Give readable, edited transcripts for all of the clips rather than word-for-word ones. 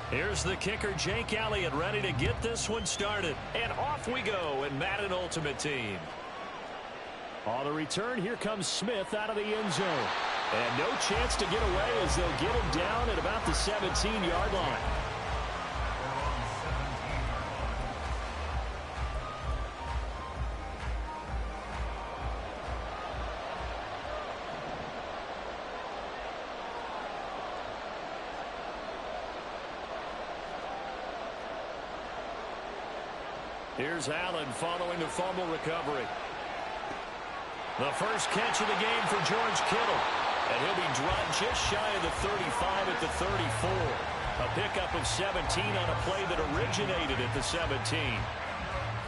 Here's the kicker, Jake Elliott, ready to get this one started. And off we go in Madden Ultimate Team. On the return, here comes Smith out of the end zone. And no chance to get away as they'll get him down at about the 17-yard line. Here's Allen following the fumble recovery. The first catch of the game for George Kittle. And he'll be dropped just shy of the 35 at the 34. A pickup of 17 on a play that originated at the 17.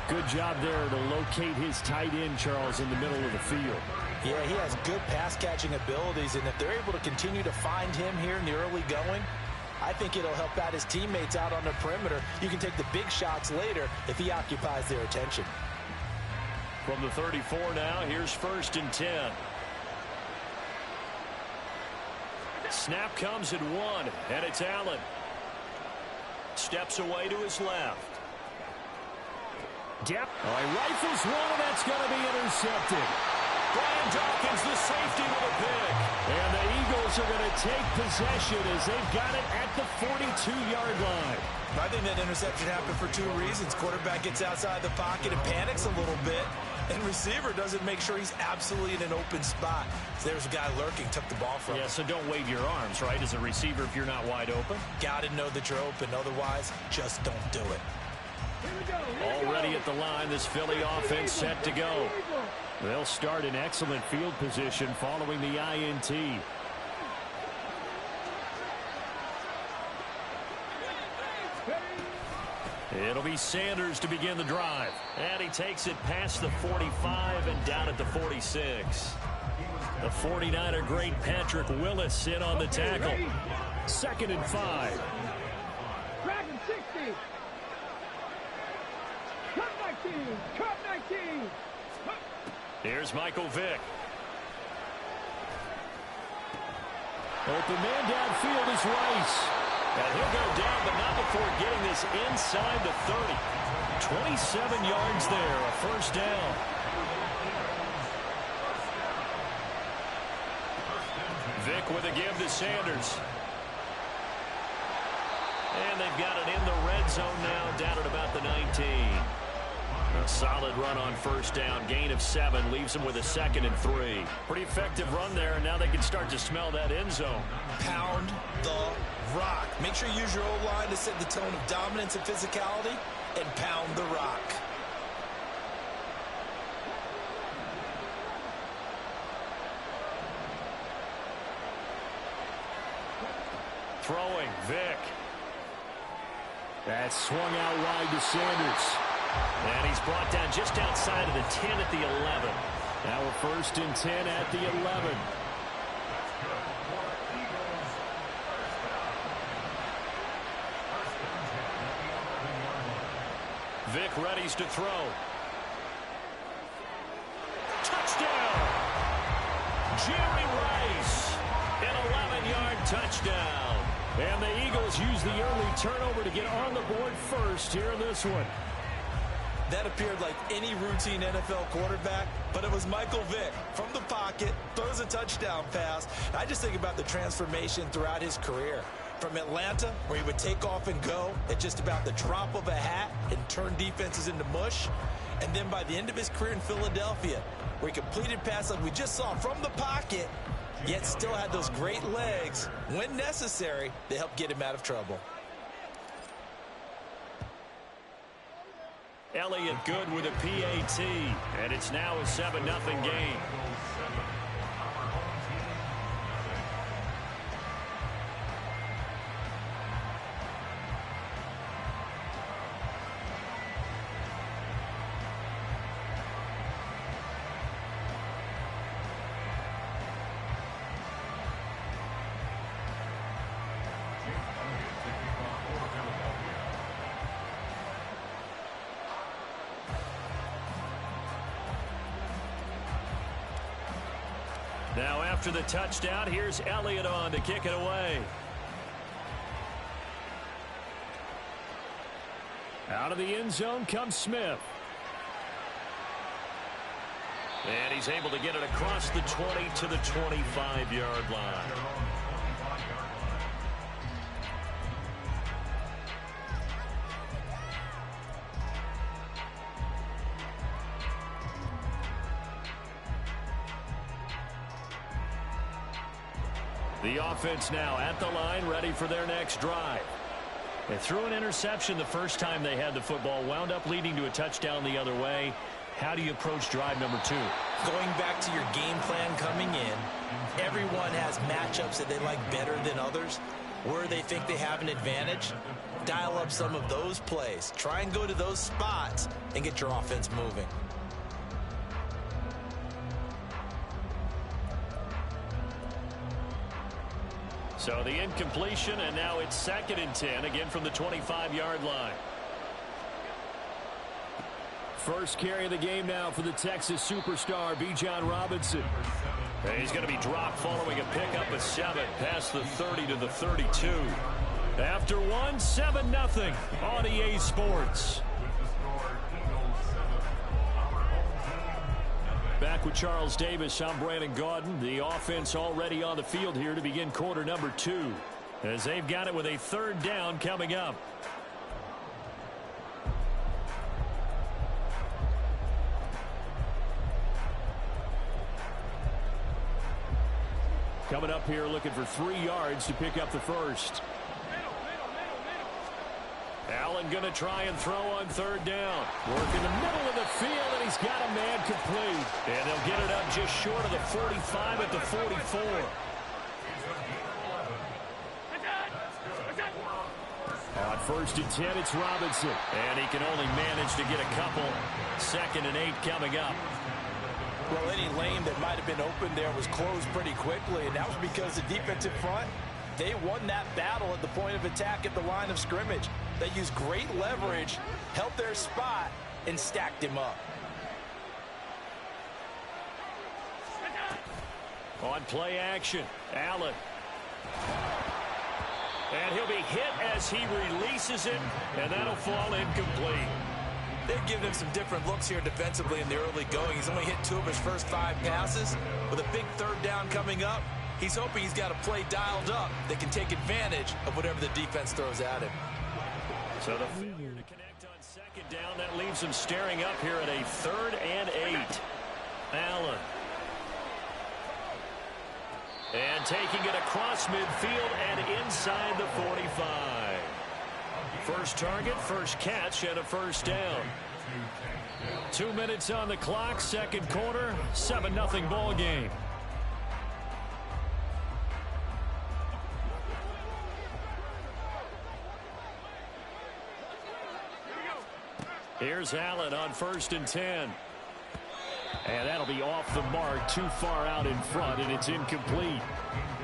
Good job there to locate his tight end, Charles, in the middle of the field. Yeah, he has good pass-catching abilities, and if they're able to continue to find him here in the early going, I think it'll help out his teammates out on the perimeter. You can take the big shots later if he occupies their attention. From the 34 now, here's 1st and 10. Snap comes at 1, and it's Allen. Steps away to his left. He rifles one, and that's going to be intercepted. Brian Dawkins, the safety, with a pick. And the Eagles are going to take possession as they've got it at the 42-yard line. I think that interception happened for two reasons. Quarterback gets outside the pocket and panics a little bit, and receiver doesn't make sure he's absolutely in an open spot. So there's a guy lurking, took the ball from him. Yeah, so don't wave your arms, right, as a receiver if you're not wide open. Got to know that you're open. Otherwise, just don't do it. Already at the line, this Philly offense set to go. They'll start in excellent field position following the INT. It'll be Sanders to begin the drive. And he takes it past the 45 and down at the 46. The 49er great Patrick Willis in on the tackle. 2nd and 5. Dragon 60. Cut 19. Cut 19. Here's Michael Vick. Open man downfield is Rice. And he'll go down, but not before getting this inside the 30. 27 yards there, a 1st down. Vick with a give to Sanders. And they've got it in the red zone now, down at about the 19. A solid run on 1st down. Gain of 7 leaves them with a 2nd and 3. Pretty effective run there, and now they can start to smell that end zone. Pound the rock. Make sure you use your O-line to set the tone of dominance and physicality, and pound the rock. Throwing, Vick. That swung out wide to Sanders. And he's brought down just outside of the 10 at the 11. Now we're 1st and 10 at the 11. Vick readies to throw. Touchdown! Jerry Rice, an 11-yard touchdown. And the Eagles use the early turnover to get on the board first here in this one. That appeared like any routine NFL quarterback, but it was Michael Vick from the pocket, throws a touchdown pass. I just think about the transformation throughout his career. From Atlanta, where he would take off and go at just about the drop of a hat and turn defenses into mush. And then by the end of his career in Philadelphia, where he completed passes like we just saw from the pocket, yet still had those great legs, when necessary, to help get him out of trouble. Elliott good with a PAT, and it's now a 7-0 game. Now after the touchdown, here's Elliott on to kick it away. Out of the end zone comes Smith. And he's able to get it across the 20 to the 25-yard line. The offense now at the line, ready for their next drive. They threw an interception the first time they had the football, wound up leading to a touchdown the other way. How do you approach drive number 2? Going back to your game plan coming in, everyone has matchups that they like better than others. Where they think they have an advantage, dial up some of those plays. Try and go to those spots and get your offense moving. So the incompletion, and now it's 2nd and 10, again from the 25-yard line. First carry of the game now for the Texas superstar, Bijan Robinson. He's going to be dropped following a pickup of 7 past the 30 to the 32. After 1, 7-0 on EA Sports. Back with Charles Davis, I'm Brandon Gaudin. The offense already on the field here to begin quarter number 2, as they've got it with a 3rd down coming up. Coming up here looking for 3 yards to pick up the first. Allen going to try and throw on 3rd down. Work in the middle of the field, and he's got a man complete. And they'll get it up just short of the 45 at the 44. On 1st and 10, it's Robinson. And he can only manage to get a couple. 2nd and 8 coming up. Well, any lane that might have been open there was closed pretty quickly, and that was because the defensive front, they won that battle at the point of attack at the line of scrimmage. They used great leverage, held their spot, and stacked him up. On play action, Allen. And he'll be hit as he releases it, and that'll fall incomplete. They've given him some different looks here defensively in the early going. He's only hit 2 of his first 5 passes. With a big 3rd down coming up, he's hoping he's got a play dialed up that can take advantage of whatever the defense throws at him. So the failure to connect on 2nd down, that leaves him staring up here at a 3rd and 8. Allen. And taking it across midfield and inside the 45. First target, first catch, and a 1st down. 2 minutes on the clock, 2nd quarter, 7-0 ball game. Here's Allen on 1st and 10. And that'll be off the mark, too far out in front, and it's incomplete.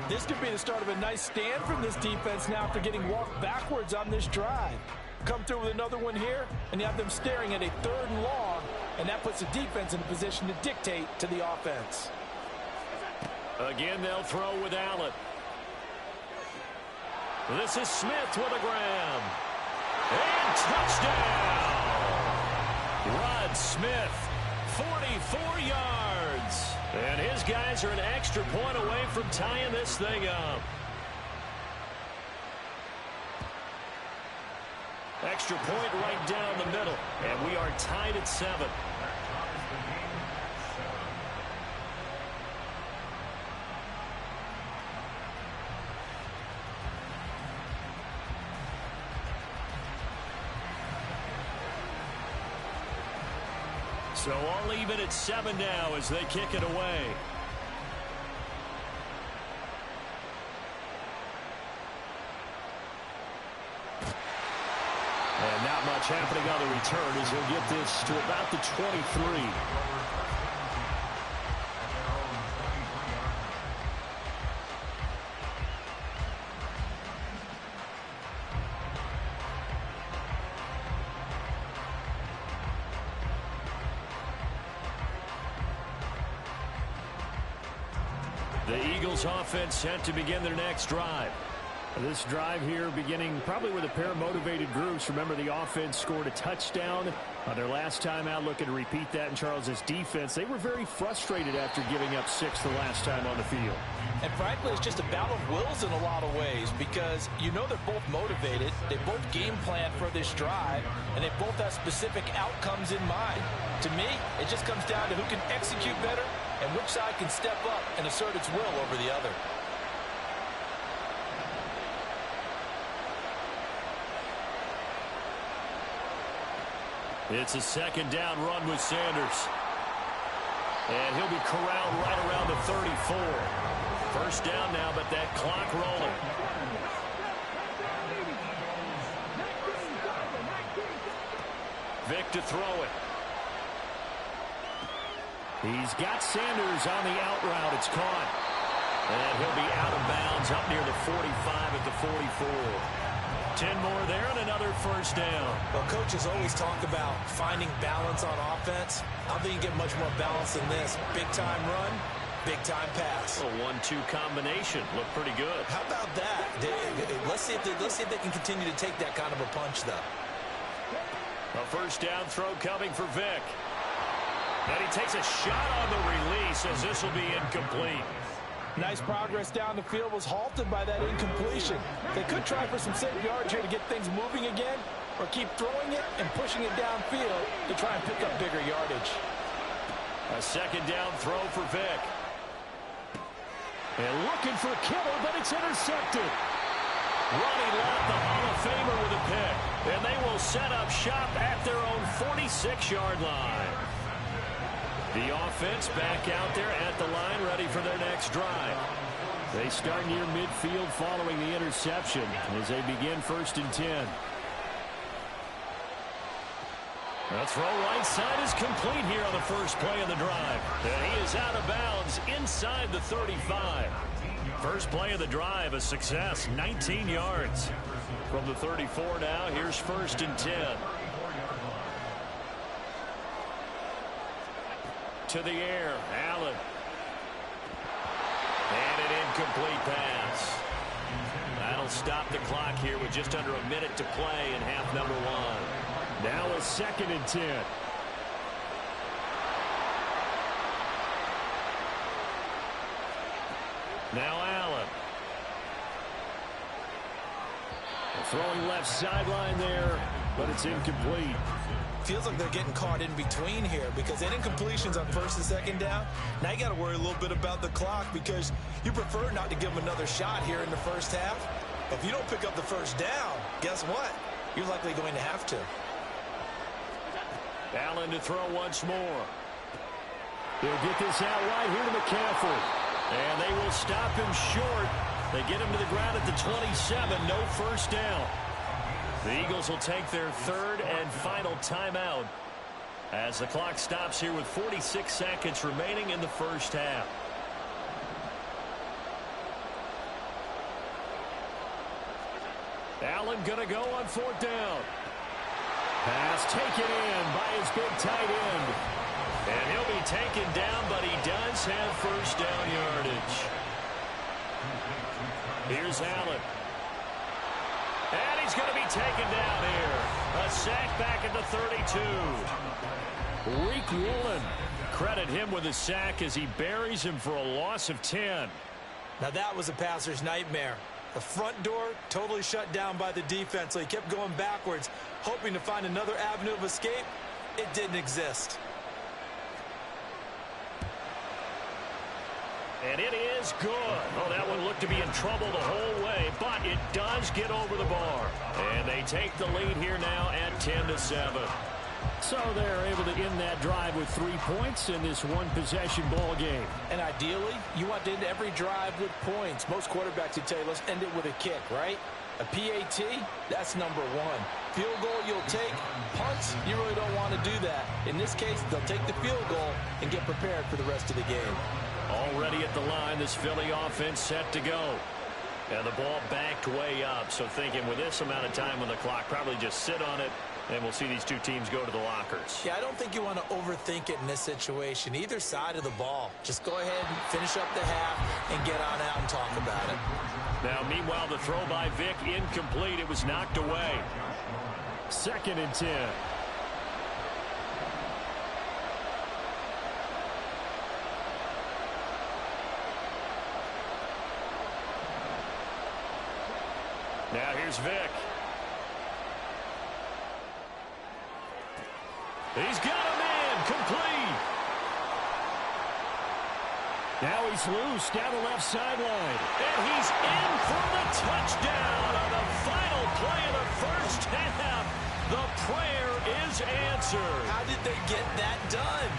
This could be the start of a nice stand from this defense now after getting walked backwards on this drive. Come through with another one here, and you have them staring at a 3rd and long, and that puts the defense in a position to dictate to the offense. Again, they'll throw with Allen. This is Smith with a grab. And touchdown! Rod Smith, 44 yards. And his guys are an extra point away from tying this thing up. Extra point right down the middle. And we are tied at 7. So all even at 7 now as they kick it away. And not much happening on the return as he'll get this to about the 23. The Eagles offense set to begin their next drive. This drive here beginning probably with a pair of motivated groups. Remember, the offense scored a touchdown on their last time out. Looking to repeat that in Charles's defense. They were very frustrated after giving up 6 the last time on the field. And frankly, it's just a battle of wills in a lot of ways because you know they're both motivated. They both game plan for this drive, and they both have specific outcomes in mind. To me, it just comes down to who can execute better and which side can step up and assert its will over the other. It's a second down run with Sanders. And he'll be corralled right around the 34. First down now, but that clock rolling. Vic to throw it. He's got Sanders on the out route. It's caught. And he'll be out of bounds up near the 45 at the 44. 10 more there and another first down. Well, coaches always talk about finding balance on offense. I don't think you get much more balance than this. Big-time run, big-time pass. A 1-2 combination. Looked pretty good. How about that? Let's see if they can continue to take that kind of a punch, though. A first down throw coming for Vic. And he takes a shot on the release as this will be incomplete. Nice progress down the field was halted by that incompletion. They could try for some safe yards here to get things moving again, or keep throwing it and pushing it downfield to try and pick up bigger yardage. A second down throw for Vic. And looking for Kittle, but it's intercepted. Ronnie Lott, the Hall of Famer, with a pick. And they will set up shop at their own 46-yard line. The offense back out there at the line, ready for their next drive. They start near midfield following the interception as they begin 1st and 10. The throw right side is complete here on the first play of the drive. And he is out of bounds inside the 35. First play of the drive, a success, 19 yards. From the 34 now, here's 1st and 10. To the air, Allen. And an incomplete pass. That'll stop the clock here with just under a minute to play in half number 1. Now a 2nd and 10. Now Allen. Throwing left sideline there, but it's incomplete. Feels like they're getting caught in between here because that incompletion's on 1st and 2nd down. Now you got to worry a little bit about the clock because you prefer not to give them another shot here in the first half. But if you don't pick up the first down, guess what? You're likely going to have to. Allen to throw once more. He'll get this out right here to McCaffrey. And they will stop him short. They get him to the ground at the 27. No first down. The Eagles will take their 3rd and final timeout as the clock stops here with 46 seconds remaining in the first half. Allen going to go on 4th down. Pass taken in by his big tight end. And he'll be taken down, but he does have first down yardage. Here's Allen. And he's going to be taken down here. A sack back at the 32. Reek Woolen. Credit him with a sack as he buries him for a loss of 10. Now that was a passer's nightmare. The front door totally shut down by the defense, so he kept going backwards, hoping to find another avenue of escape. It didn't exist. And it is good. Oh, that one looked to be in trouble the whole way, but it does get over the bar. And they take the lead here now at 10-7. So they're able to end that drive with 3 points in this one-possession ball game. And ideally, you want to end every drive with points. Most quarterbacks would tell you, let's end it with a kick, right? A PAT, that's number 1. Field goal you'll take. Punts, you really don't want to do that. In this case, they'll take the field goal and get prepared for the rest of the game. Already at the line, this Philly offense set to go. And the ball backed way up. So thinking with this amount of time on the clock, probably just sit on it, and we'll see these two teams go to the lockers. Yeah, I don't think you want to overthink it in this situation. Either side of the ball. Just go ahead and finish up the half and get on out and talk about it. Now, meanwhile, the throw by Vic incomplete. It was knocked away. 2nd and 10. Now here's Vic. He's got a man complete. Now he's loose down the left sideline. And he's in for the touchdown on the final play of the first half. The prayer is answered. How did they get that done?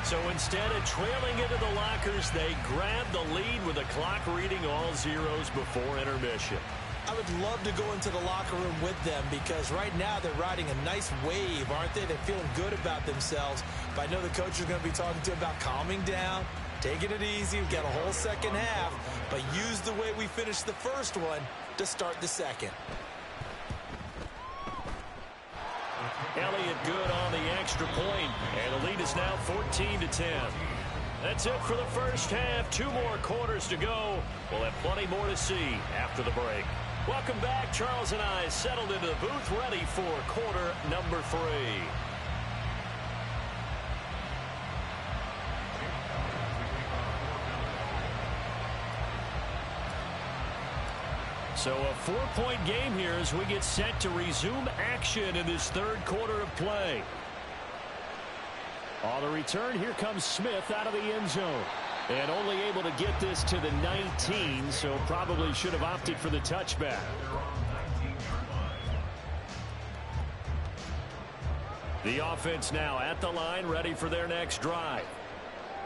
So instead of trailing into the lockers, they grabbed the lead with the clock reading all zeros before intermission. I would love to go into the locker room with them because right now they're riding a nice wave, aren't they? They're feeling good about themselves. But I know the coach is going to be talking to them about calming down, taking it easy. We've got a whole second half, but use the way we finished the first one to start the second. Elliott good on the extra point, and the lead is now 14-10. That's it for the first half. 2 more quarters to go. We'll have plenty more to see after the break. Welcome back. Charles and I settled into the booth, ready for quarter number 3. So a 4-point game here as we get set to resume action in this 3rd quarter of play. On the return, here comes Smith out of the end zone. And only able to get this to the 19, so probably should have opted for the touchback. The offense now at the line, ready for their next drive.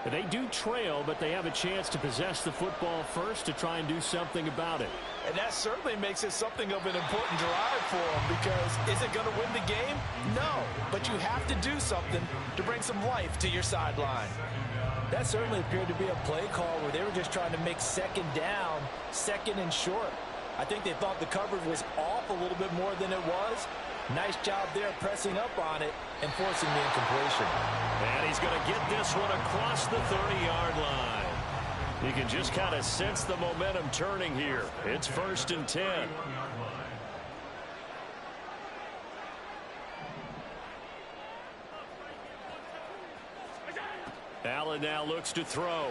They do trail, but they have a chance to possess the football first to try and do something about it. And that certainly makes it something of an important drive for them because is it going to win the game? No, but you have to do something to bring some life to your sideline. That certainly appeared to be a play call where they were just trying to make 2nd down, 2nd and short. I think they thought the coverage was off a little bit more than it was. Nice job there pressing up on it and forcing the incompletion. And he's going to get this one across the 30-yard line. You can just kind of sense the momentum turning here. It's 1st and 10. Allen now looks to throw.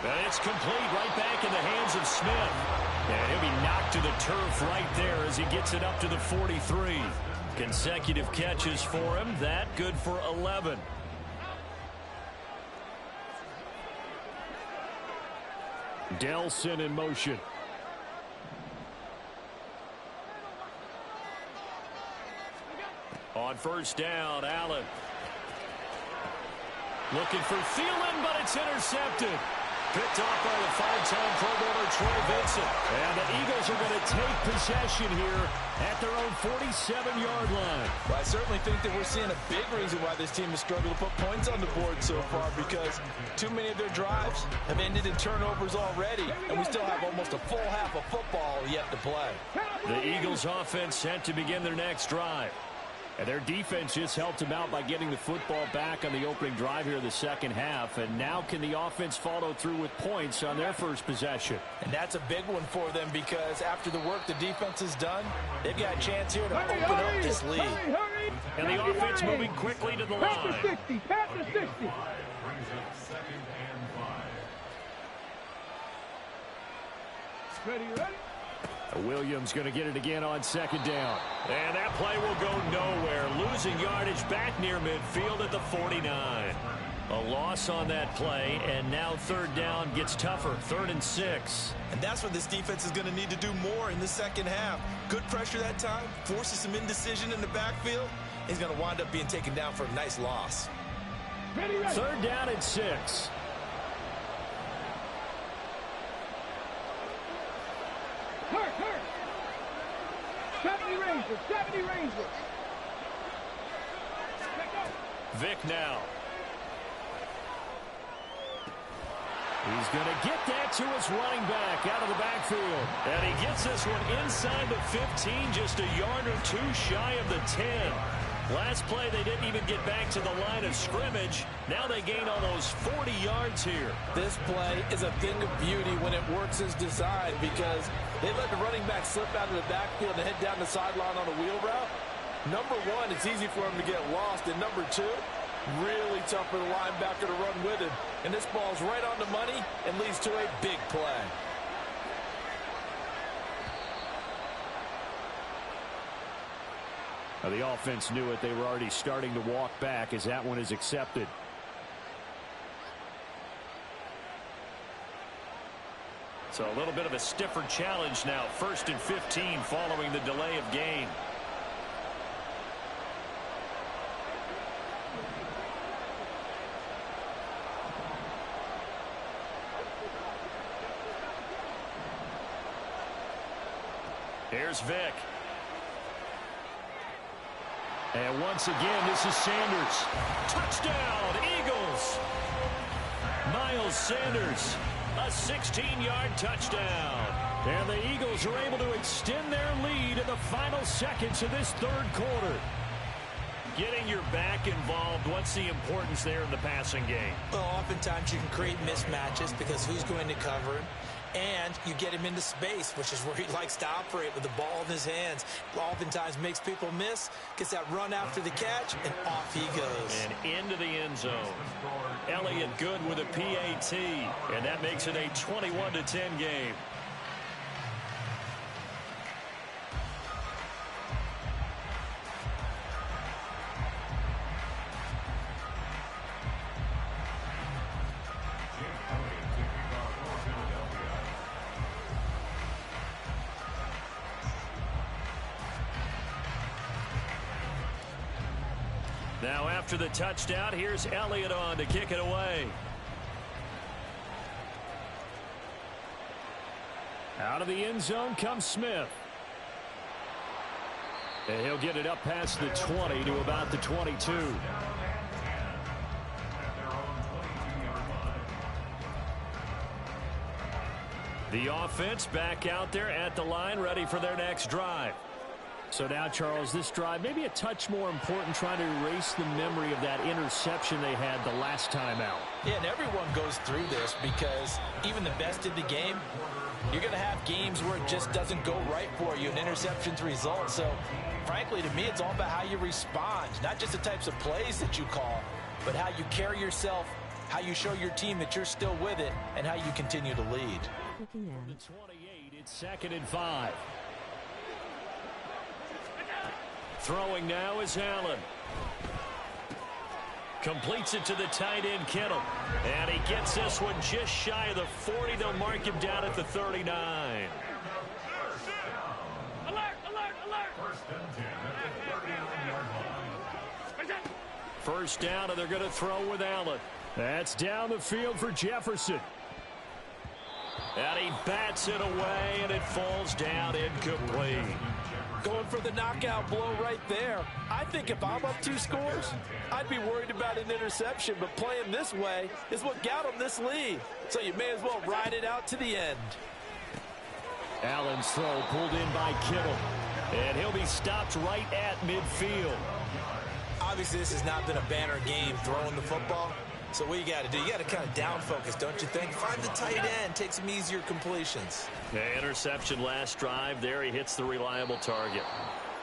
And it's complete right back in the hands of Smith. And he'll be knocked to the turf right there as he gets it up to the 43. Consecutive catches for him. That good for 11. Delson in motion. On 1st down, Allen. Looking for Thielen, but it's intercepted. Picked off by the 5-time Pro Bowler Troy Vincent. And the Eagles are going to take possession here at their own 47-yard line. Well, I certainly think that we're seeing a big reason why this team has struggled to put points on the board so far because too many of their drives have ended in turnovers already, and we still have almost a full half of football yet to play. The Eagles offense set to begin their next drive. And their defense just helped them out by getting the football back on the opening drive here in the 2nd half. And now can the offense follow through with points on their first possession? And that's a big one for them because after the work the defense has done, they've got a chance here to open up this lead. And the offense moving quickly to the line. Pass to 60. Pass to 60. Ready, ready? Williams going to get it again on 2nd down. And that play will go nowhere. Losing yardage back near midfield at the 49. A loss on that play, and now 3rd down gets tougher. 3rd and 6. And that's what this defense is going to need to do more in the 2nd half. Good pressure that time, forces some indecision in the backfield. He's going to wind up being taken down for a nice loss. Ready, ready. 3rd down and 6. Hurt. 70 Rangers. 70 Rangers. Vic now. He's going to get that to his running back out of the backfield. And he gets this one inside the 15, just a yard or 2 shy of the 10. Last play, they didn't even get back to the line of scrimmage. Now they gain almost 40 yards here. This play is a thing of beauty when it works as designed because they let the running back slip out of the backfield and head down the sideline on a wheel route. Number one, it's easy for him to get lost. And number two, really tough for the linebacker to run with him. And this ball's right on the money and leads to a big play. The offense knew it. They were already starting to walk back as that one is accepted. So a little bit of a stiffer challenge now. 1st and 15 following the delay of game. Here's Vick. And once again, this is Sanders. Touchdown, Eagles. Miles Sanders, a 16-yard touchdown. And the Eagles are able to extend their lead in the final seconds of this third quarter. Getting your back involved, what's the importance there in the passing game? Well, oftentimes you can create mismatches because who's going to cover him? And you get him into space, which is where he likes to operate with the ball in his hands. Oftentimes makes people miss, gets that run after the catch, and off he goes. And into the end zone. Elliott good with a PAT, and that makes it a 21-10 game. Now after the touchdown, here's Elliott on to kick it away. Out of the end zone comes Smith. And he'll get it up past the 20 to about the 22. The offense back out there at the line, ready for their next drive. So now, Charles, this drive maybe a touch more important, trying to erase the memory of that interception they had the last time out. Yeah, and everyone goes through this because even the best in the game, you're going to have games where it just doesn't go right for you and interceptions result. So, frankly, to me, it's all about how you respond, not just the types of plays that you call, but how you carry yourself, how you show your team that you're still with it, and how you continue to lead. The 28, it's 2nd and 5. Throwing now is Allen. Completes it to the tight end, Kittle. And he gets this one just shy of the 40. They'll mark him down at the 39. Alert, alert, alert. 1st down, and they're going to throw with Allen. That's down the field for Jefferson. And he bats it away, and it falls down incomplete. Going for the knockout blow right there. I think if I'm up 2 scores, I'd be worried about an interception, but playing this way is what got him this lead. So you may as well ride it out to the end. Allen's throw pulled in by Kittle, and he'll be stopped right at midfield. Obviously, this has not been a banner game throwing the football. So what you got to do, you got to kind of down focus, don't you think? Find the tight end, take some easier completions. The interception last drive there. He hits the reliable target.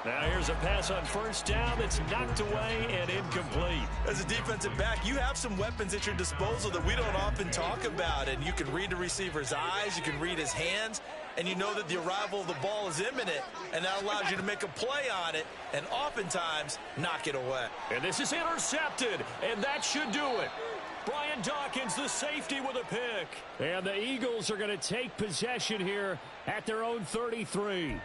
Now here's a pass on 1st down that's knocked away and incomplete. As a defensive back, you have some weapons at your disposal that we don't often talk about. And you can read the receiver's eyes, you can read his hands, and you know that the arrival of the ball is imminent. And that allows you to make a play on it and oftentimes knock it away. And this is intercepted, and that should do it. Brian Dawkins, the safety, with a pick. And the Eagles are going to take possession here at their own 33.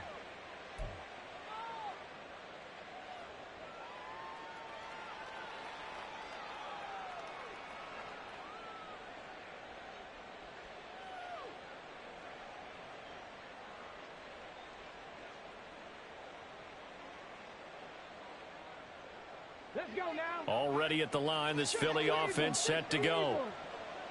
Let's go now. Already at the line, this Philly offense set to go.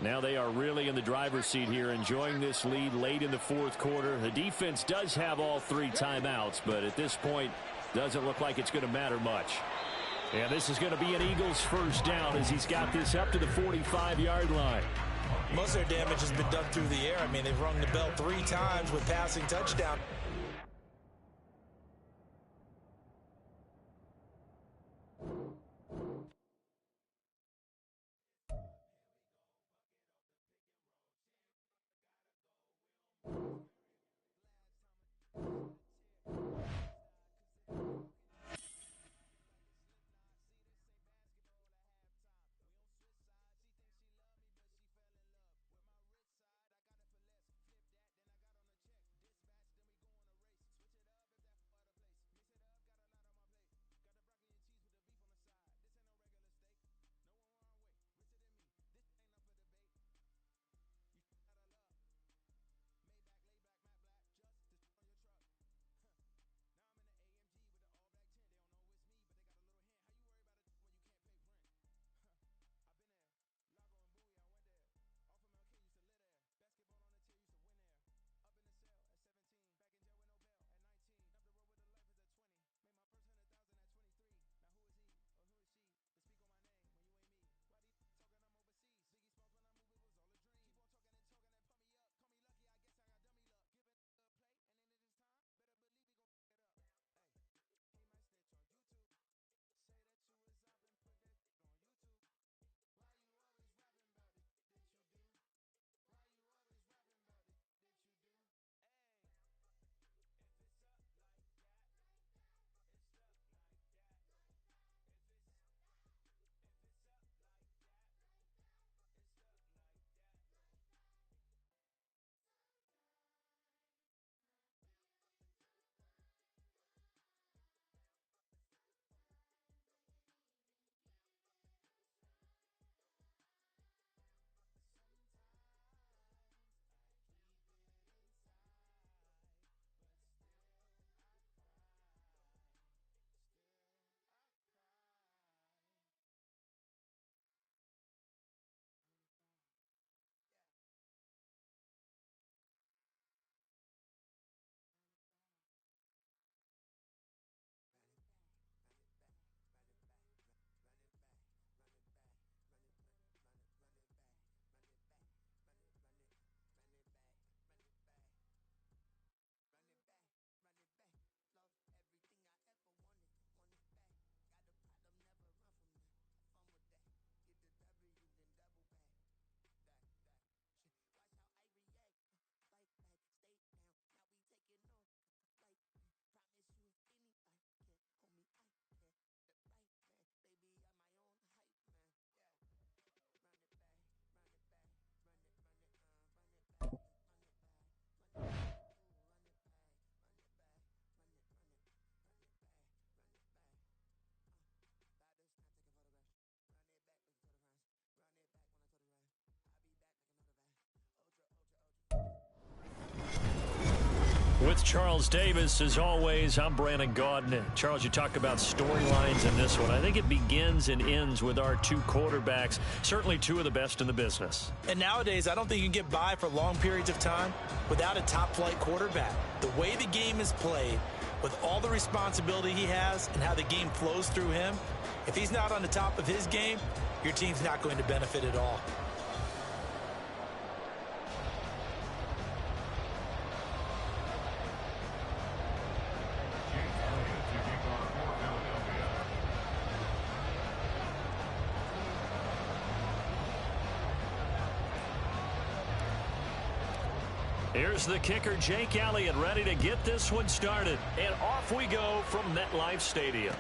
Now they are really in the driver's seat here, enjoying this lead late in the 4th quarter. The defense does have all 3 timeouts, but at this point, doesn't look like it's going to matter much. And this is going to be an Eagles first down as he's got this up to the 45-yard line. Most of their damage has been done through the air. I mean, they've rung the bell 3 times with passing touchdown. With Charles Davis, as always, I'm Brandon Gaudin. Charles, you talk about storylines in this one. I think it begins and ends with our 2 quarterbacks, certainly 2 of the best in the business. And nowadays, I don't think you can get by for long periods of time without a top-flight quarterback. The way the game is played, with all the responsibility he has and how the game flows through him, if he's not on the top of his game, your team's not going to benefit at all. Here's the kicker, Jake Elliott, ready to get this one started. And off we go from MetLife Stadium.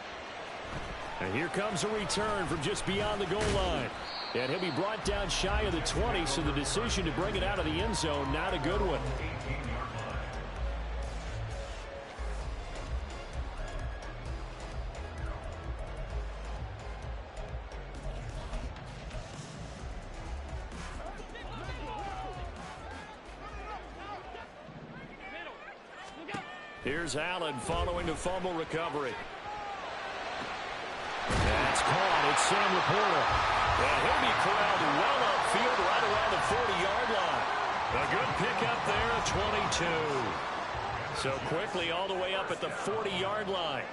And here comes a return from just beyond the goal line. And he'll be brought down shy of the 20, so the decision to bring it out of the end zone, not a good one. Here's Allen following the fumble recovery. That's caught. It's Sam Laporta. And he'll be corralled well upfield right around the 40-yard line. A good pickup there at 22. So quickly all the way up at the 40-yard line.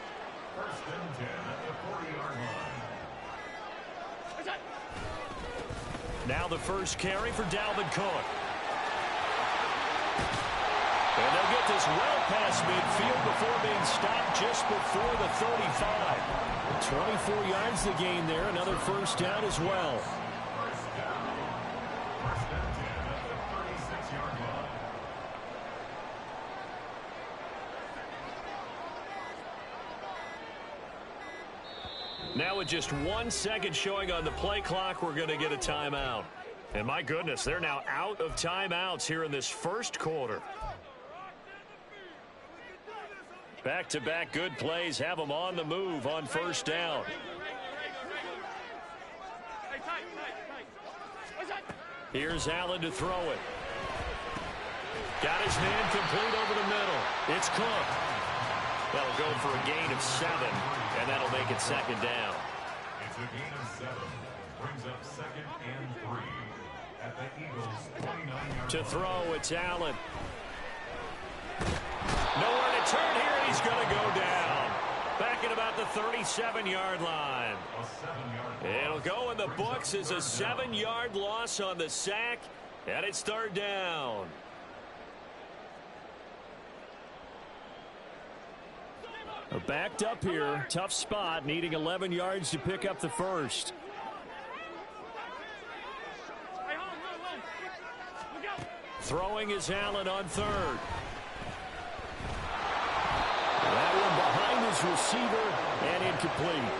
Now the first carry for Dalvin Cook. And they'll get this well past midfield before being stopped just before the 35. 24 yards to gain there. Another first down as well. Now with just 1 second showing on the play clock, we're going to get a timeout. And my goodness, they're now out of timeouts here in this first quarter. Back-to-back good plays have them on the move on first down. Here's Allen to throw it. Got his man complete over the middle. It's Cook. That'll go for a gain of 7, and that'll make it second down. It's a gain of 7. Brings up 2nd and 3 at the Eagles' 29-yard To throw, it's Allen. Nowhere to turn here, and he's going to go down. Back at about the 37-yard line. It'll go in the books as a 7-yard loss on the sack, and it's third down. Backed up here, tough spot, needing 11 yards to pick up the first. Throwing is Allen on third. That one behind his receiver and incomplete.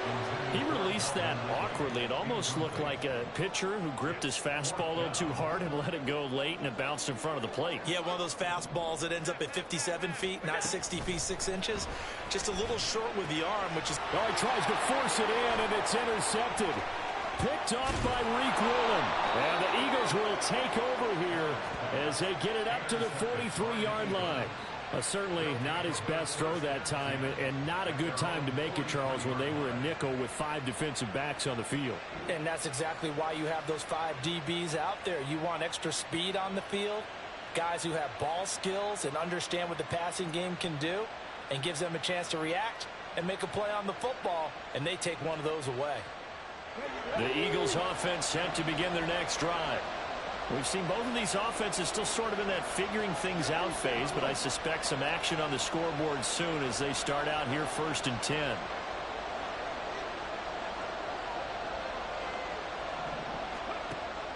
He released that awkwardly. It almost looked like a pitcher who gripped his fastball a little too hard and let it go late, and it bounced in front of the plate. Yeah, one of those fastballs that ends up at 57 feet, not 60 feet 6 inches. Just a little short with the arm, which is... Oh, he tries to force it in, and it's intercepted. Picked off by Reek Woolen. And the Eagles will take over here as they get it up to the 43-yard line. Certainly not his best throw that time, and not a good time to make it, Charles, when they were a nickel with 5 defensive backs on the field. And that's exactly why you have those 5 DBs out there. You want extra speed on the field, guys who have ball skills and understand what the passing game can do, and gives them a chance to react and make a play on the football, and they take one of those away. The Eagles offense set to begin their next drive. We've seen both of these offenses still sort of in that figuring things out phase, but I suspect some action on the scoreboard soon as they start out here 1st and 10.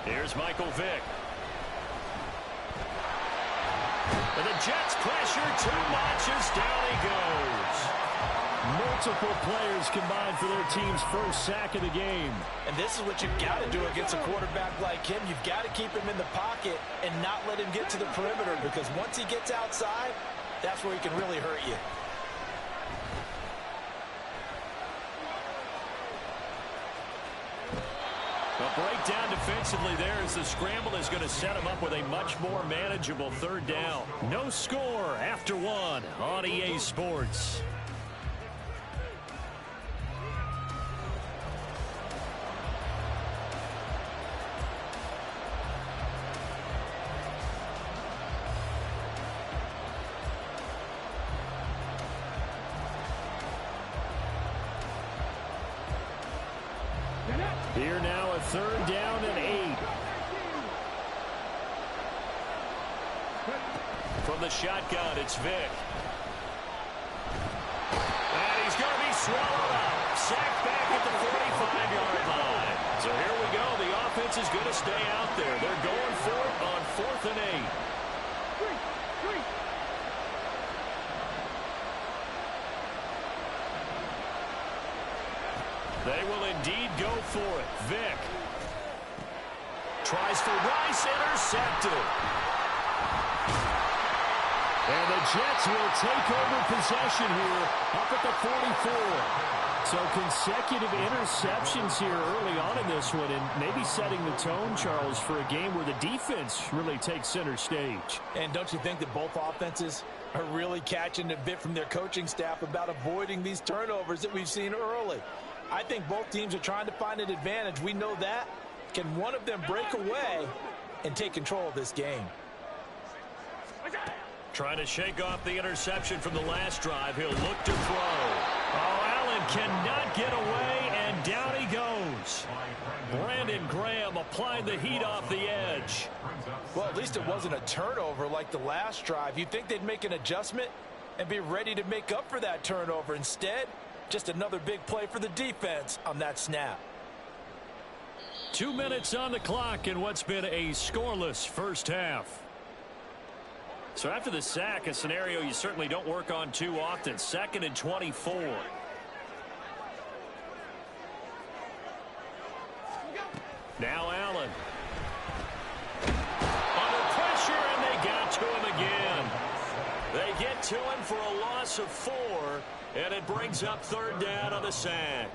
Here's Michael Vick. And the Jets pressure too much as down he goes. Multiple players combined for their team's first sack of the game. And this is what you've got to do against a quarterback like him. You've got to keep him in the pocket and not let him get to the perimeter, because once he gets outside, that's where he can really hurt you. A breakdown defensively there as the scramble is going to set him up with a much more manageable third down. No score after 1 on EA Sports. Here now a 3rd down and 8. From the shotgun, it's Vick. And he's going to be swallowed up. Sacked back at the 45-yard line. So here we go. The offense is going to stay out there. They're going for it on 4th and 8. They will indeed go for it. Vick tries for Rice, intercepted. And the Jets will take over possession here up at the 44. So consecutive interceptions here early on in this one, and maybe setting the tone, Charles, for a game where the defense really takes center stage. And don't you think that both offenses are really catching a bit from their coaching staff about avoiding these turnovers that we've seen early? I think both teams are trying to find an advantage. We know that. Can one of them break away and take control of this game? Trying to shake off the interception from the last drive. He'll look to throw. Oh, Allen cannot get away, and down he goes. Brandon Graham applied the heat off the edge. Well, at least it wasn't a turnover like the last drive. You'd think they'd make an adjustment and be ready to make up for that turnover. Instead, just another big play for the defense on that snap. 2 minutes on the clock in what's been a scoreless first half. So after the sack, a scenario you certainly don't work on too often. 2nd and 24. Now Allen. Under pressure, and they got to him again. They get to him for a loss of 4, and it brings up 3rd down on the sack.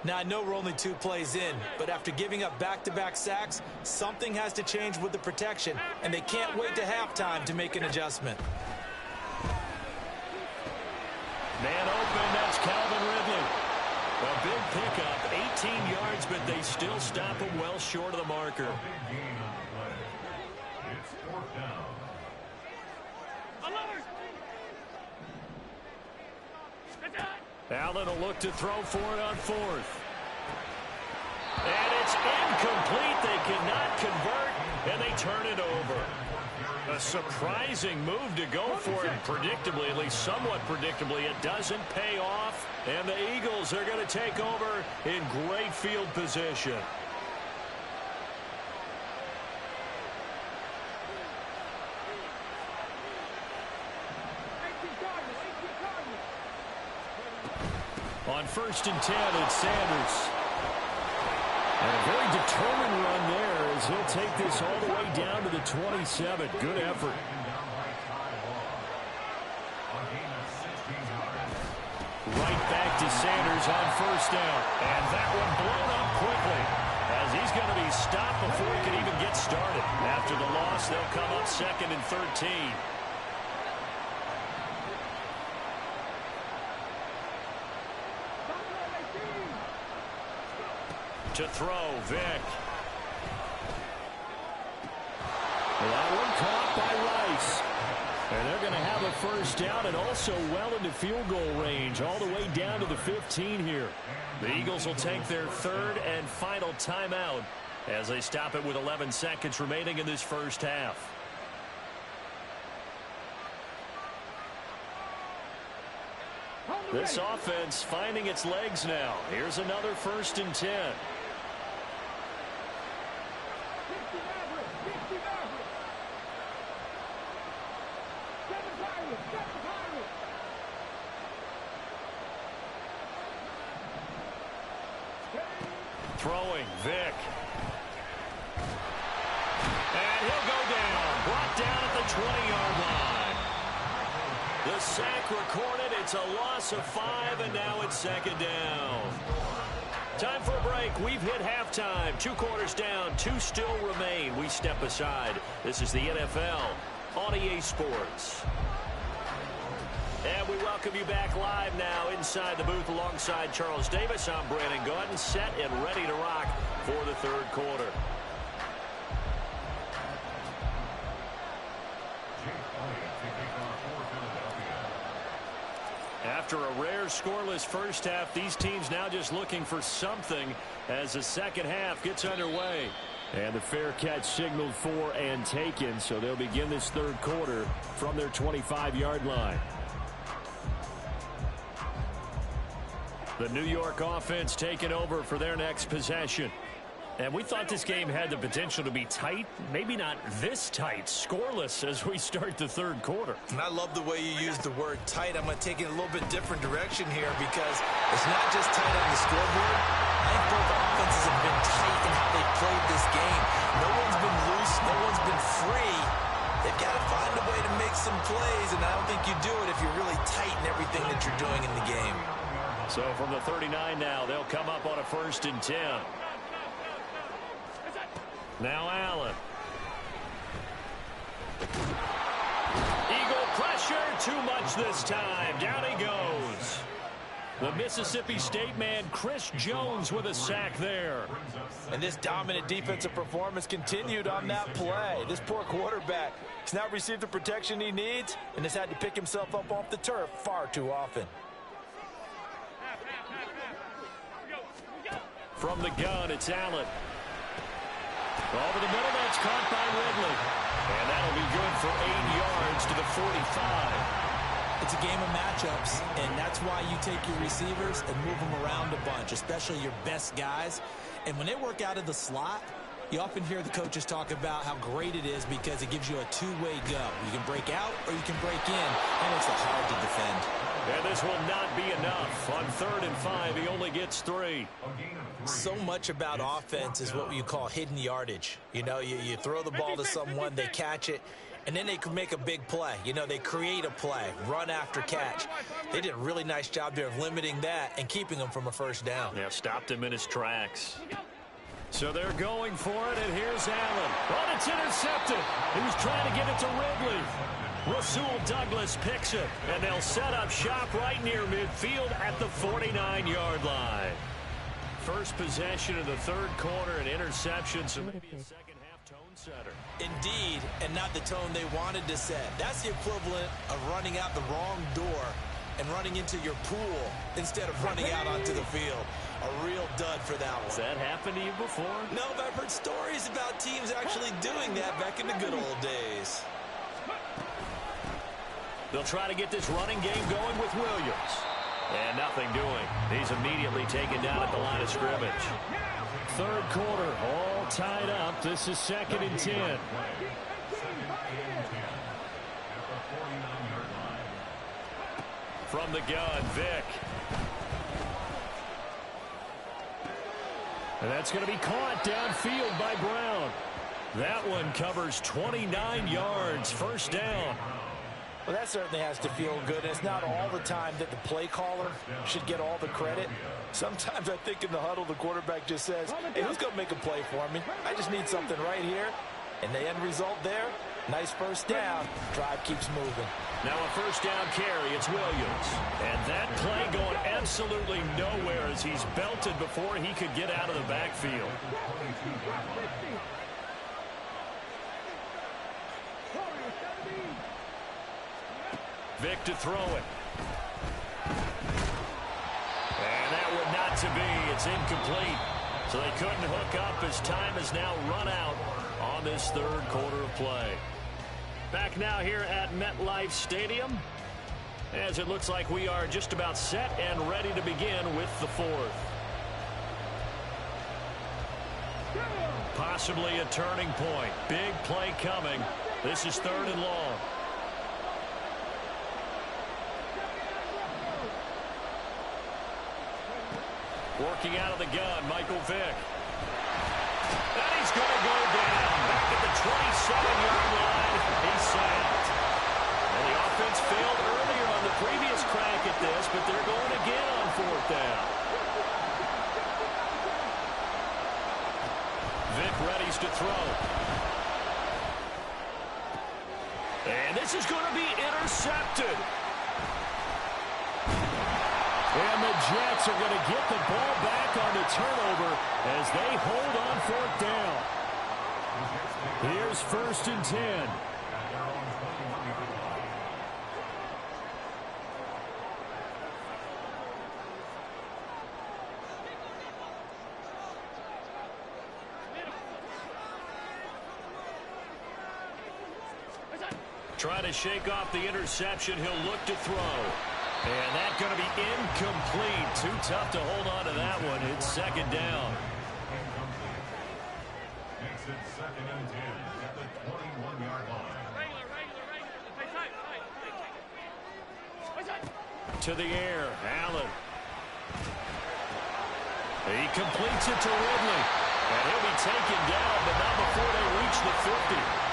Now, I know we're only 2 plays in, but after giving up back-to-back sacks, something has to change with the protection, and they can't wait to halftime to make an adjustment. Man open, that's Calvin Ridley. A big pickup, 18 yards, but they still stop him well short of the marker. It's 4th down. Alert! Allen will look to throw for it on 4th. And it's incomplete. They cannot convert, and they turn it over. A surprising move to go for it. Predictably, at least somewhat predictably, it doesn't pay off. And the Eagles are going to take over in great field position. On 1st and 10, it's Sanders. And a very determined run there as he'll take this all the way down to the 27. Good effort. Right back to Sanders on 1st down. And that one blown up quickly as he's going to be stopped before he can even get started. After the loss, they'll come up 2nd and 13. To throw, Vick. That one caught by Rice. And they're going to have a 1st down and also well into field goal range, all the way down to the 15 here. The Eagles will take their 3rd and final timeout as they stop it with 11 seconds remaining in this first half. This offense finding its legs now. Here's another 1st and 10. Throwing, Vick. And he'll go down. Brought down at the 20-yard line. The sack recorded. It's a loss of 5, and now it's 2nd down. Time for a break. We've hit halftime. 2 quarters down. 2 still remain. We step aside. This is the NFL on EA Sports. And we welcome you back live now inside the booth alongside Charles Davis. I'm Brandon Gaudin, set and ready to rock for the 3rd quarter. After a rare scoreless first half, these teams now just looking for something as the second half gets underway. And the fair catch signaled for and taken, so they'll begin this 3rd quarter from their 25-yard line. The New York offense taking over for their next possession. And we thought this game had the potential to be tight, maybe not this tight, scoreless as we start the 3rd quarter. And I love the way you use the word tight. I'm going to take it a little bit different direction here because it's not just tight on the scoreboard. I think both offenses have been tight in how they played this game. No one's been loose. No one's been free. They've got to find a way to make some plays, and I don't think you do it if you're really tight in everything that you're doing in the game. So from the 39 now, they'll come up on a 1st and 10. Now Allen. Eagle pressure, too much this time. Down he goes. The Mississippi State man, Chris Jones, with a sack there. And this dominant defensive performance continued on that play. This poor quarterback has not received the protection he needs and has had to pick himself up off the turf far too often. From the gun, it's Allen. Over the middle, that's caught by Ridley. And that'll be good for 8 yards to the 45. It's a game of matchups, and that's why you take your receivers and move them around a bunch, especially your best guys. And when they work out of the slot, you often hear the coaches talk about how great it is because it gives you a two-way go. You can break out or you can break in, and it's hard to defend. And this will not be enough. On 3rd and 5, he only gets 3. So much about offense is what you call hidden yardage. You know, you throw the ball to someone, they catch it, and then they can make a big play. You know, they create a play, run after catch. They did a really nice job there of limiting that and keeping him from a first down. Yeah, stopped him in his tracks. So they're going for it, and here's Allen. Oh, it's intercepted. He was trying to get it to Ridley. Rasul Douglas picks it, and they'll set up shop right near midfield at the 49-yard line. First possession of the 3rd quarter, an interception, so maybe a second-half tone setter. Indeed, and not the tone they wanted to set. That's the equivalent of running out the wrong door and running into your pool instead of running out onto the field. A real dud for that one. Has that happened to you before? No, but I've heard stories about teams actually doing that back in the good old days. They'll try to get this running game going with Williams. And nothing doing. He's immediately taken down at the line of scrimmage. 3rd quarter, all tied up. This is 2nd and 10. From the gun, Vick. And that's going to be caught downfield by Brown. That one covers 29 yards, first down. Well, that certainly has to feel good. And it's not all the time that the play caller should get all the credit. Sometimes I think in the huddle, the quarterback just says, hey, who's going to make a play for me? I just need something right here. And the end result there, nice first down. Drive keeps moving. Now a first down carry, it's Williams. And that play going absolutely nowhere as he's belted before he could get out of the backfield. Vick to throw it. And that one not to be. It's incomplete. So they couldn't hook up as time has now run out on this 3rd quarter of play. Back now here at MetLife Stadium, as it looks like we are just about set and ready to begin with the 4th. Possibly a turning point. Big play coming. This is 3rd and long. Working out of the gun, Michael Vick. And he's going to go down. Back at the 27-yard line. He's sacked. And the offense failed earlier on the previous crack at this, but they're going again on 4th down. Vick readies to throw. And this is going to be intercepted. And the Jets are going to get the ball back on the turnover as they hold on 4th down. Here's 1st and 10. Trying to shake off the interception. He'll look to throw. And that's going to be incomplete. Too tough to hold on to that one. It's 2nd down. Makes it 2nd and 10 at the 21-yard line. To the air, Allen. He completes it to Ridley. And he'll be taken down, but not before they reach the 50.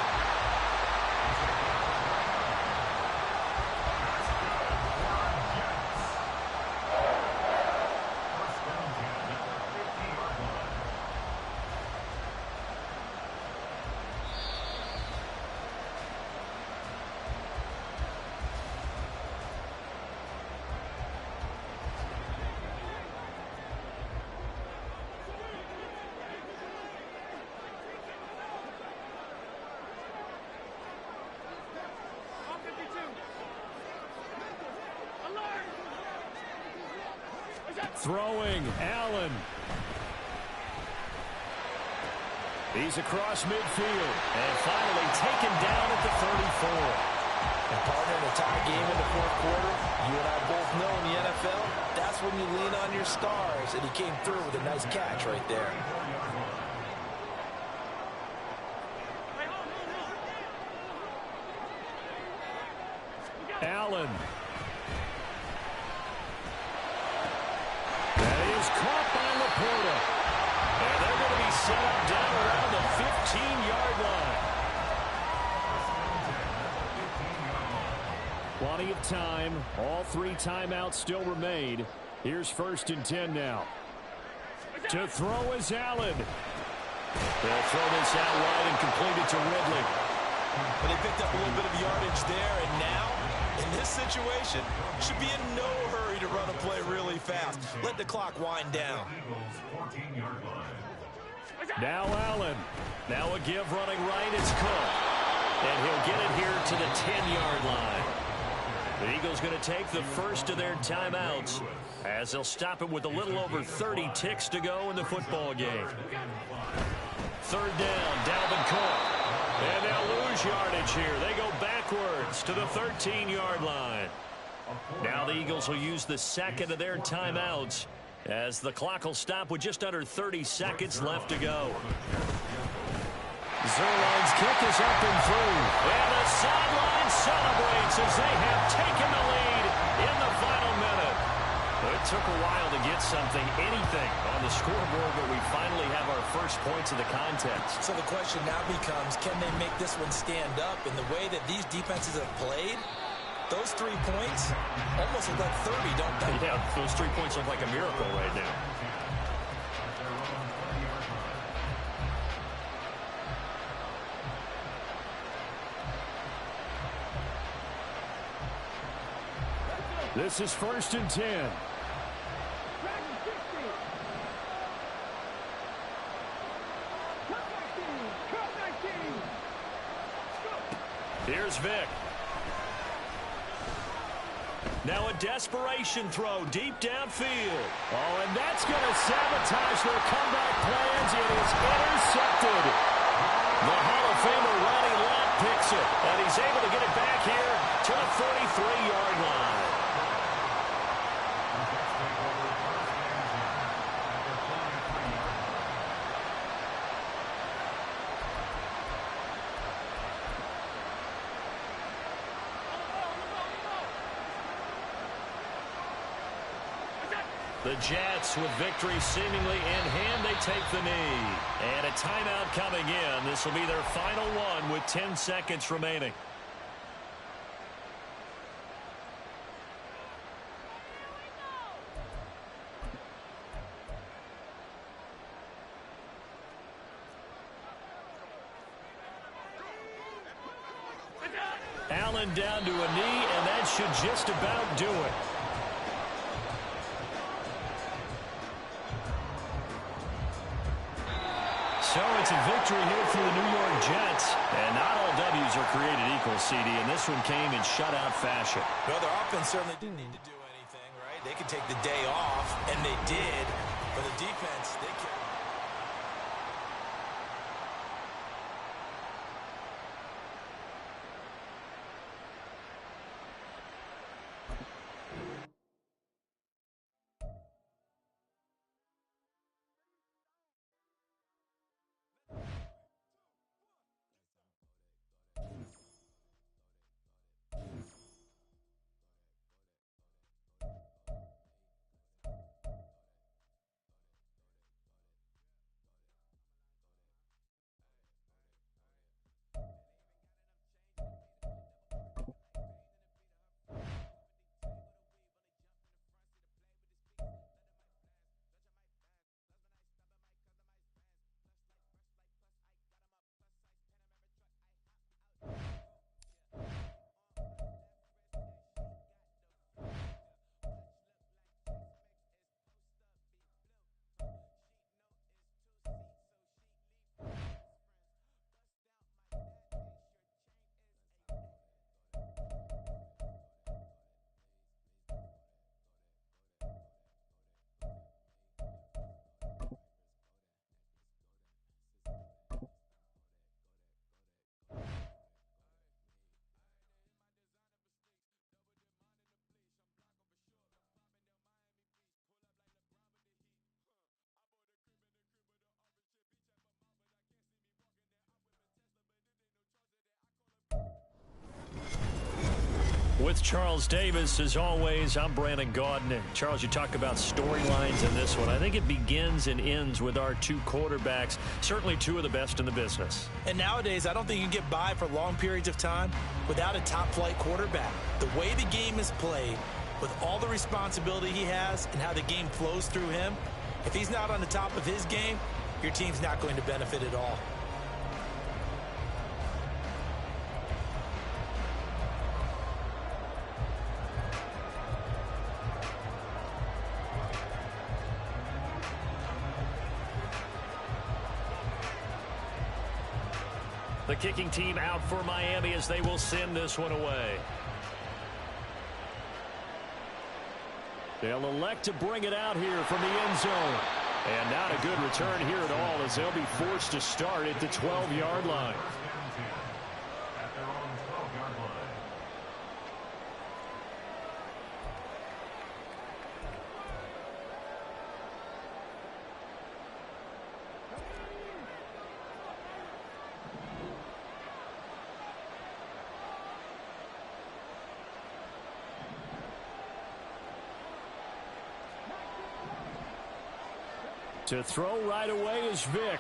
Throwing, Allen. He's across midfield and finally taken down at the 34. And partner, in a tie game in the fourth quarter, you and I both know in the NFL, that's when you lean on your stars, and he came through with a nice catch right there. Allen. That is caught by Laporta. And they're going to be set up down around the 15-yard line. Plenty of time. All 3 timeouts still remain. Here's 1st and 10 now. To throw is Allen. They'll throw this out wide and complete it to Ridley. But they picked up a little bit of yardage there, and now, in this situation, should be in no hurry to run a play really fast. Let the clock wind down. Now Allen. Now a give running right. It's Cook. And he'll get it here to the 10-yard line. The Eagles going to take the first of their timeouts as they'll stop it with a little over 30 ticks to go in the football game. 3rd down, Dalvin Cook. And they'll lose yardage here. They go backwards to the 13-yard line. Now the Eagles will use the second of their timeouts as the clock will stop with just under 30 seconds left to go. Zerline's kick is up and through. And the sideline celebrates as they have taken the lead in the final minute. It took a while to get something, anything, on the scoreboard, but we finally have our first points of the contest. So the question now becomes, can they make this one stand up? In the way that these defenses have played, those 3 points almost look like 30, don't they? Yeah, those 3 points look like a miracle right now. This is 1st and 10. Here's Vic. Now a desperation throw deep downfield. Oh, and that's going to sabotage their comeback plans. It is intercepted. The Hall of Famer Ronnie Lott picks it, and he's able to get it back here to the 43-yard line. The Jets, with victory seemingly in hand, they take the knee. And a timeout coming in. This will be their final one with 10 seconds remaining. Allen down to a knee, and that should just about do it. So it's a victory here for the New York Jets. And not all W's are created equal, CD, and this one came in shutout fashion. Well, their offense certainly didn't need to do anything, right? They could take the day off, and they did. For the defense, they can. With Charles Davis, as always, I'm Brandon Gaudin. And Charles, you talk about storylines in this one. I think it begins and ends with our two quarterbacks, certainly two of the best in the business. And nowadays, I don't think you can get by for long periods of time without a top-flight quarterback. The way the game is played, with all the responsibility he has and how the game flows through him, if he's not on the top of his game, your team's not going to benefit at all. The kicking team out for Miami as they will send this one away. They'll elect to bring it out here from the end zone. And not a good return here at all as they'll be forced to start at the 12-yard line. At their own 12-yard line. To throw right away is Vick.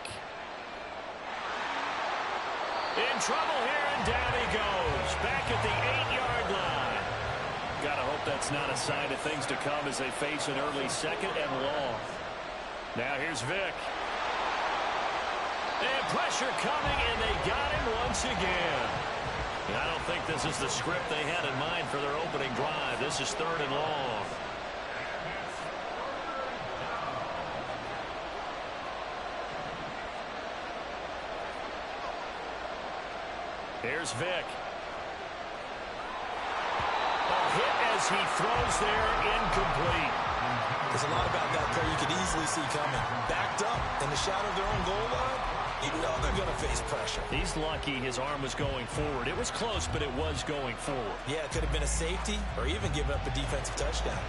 In trouble here, and down he goes. Back at the 8-yard line. Gotta hope that's not a sign of things to come as they face an early second and long. Now here's Vick. And pressure coming, and they got him once again. And I don't think this is the script they had in mind for their opening drive. This is 3rd and long. Here's Vick. A hit as he throws there, incomplete. There's a lot about that play you could easily see coming. Backed up in the shadow of their own goal line, you know they're going to face pressure. He's lucky his arm was going forward. It was close, but it was going forward. Yeah, it could have been a safety or even give up a defensive touchdown.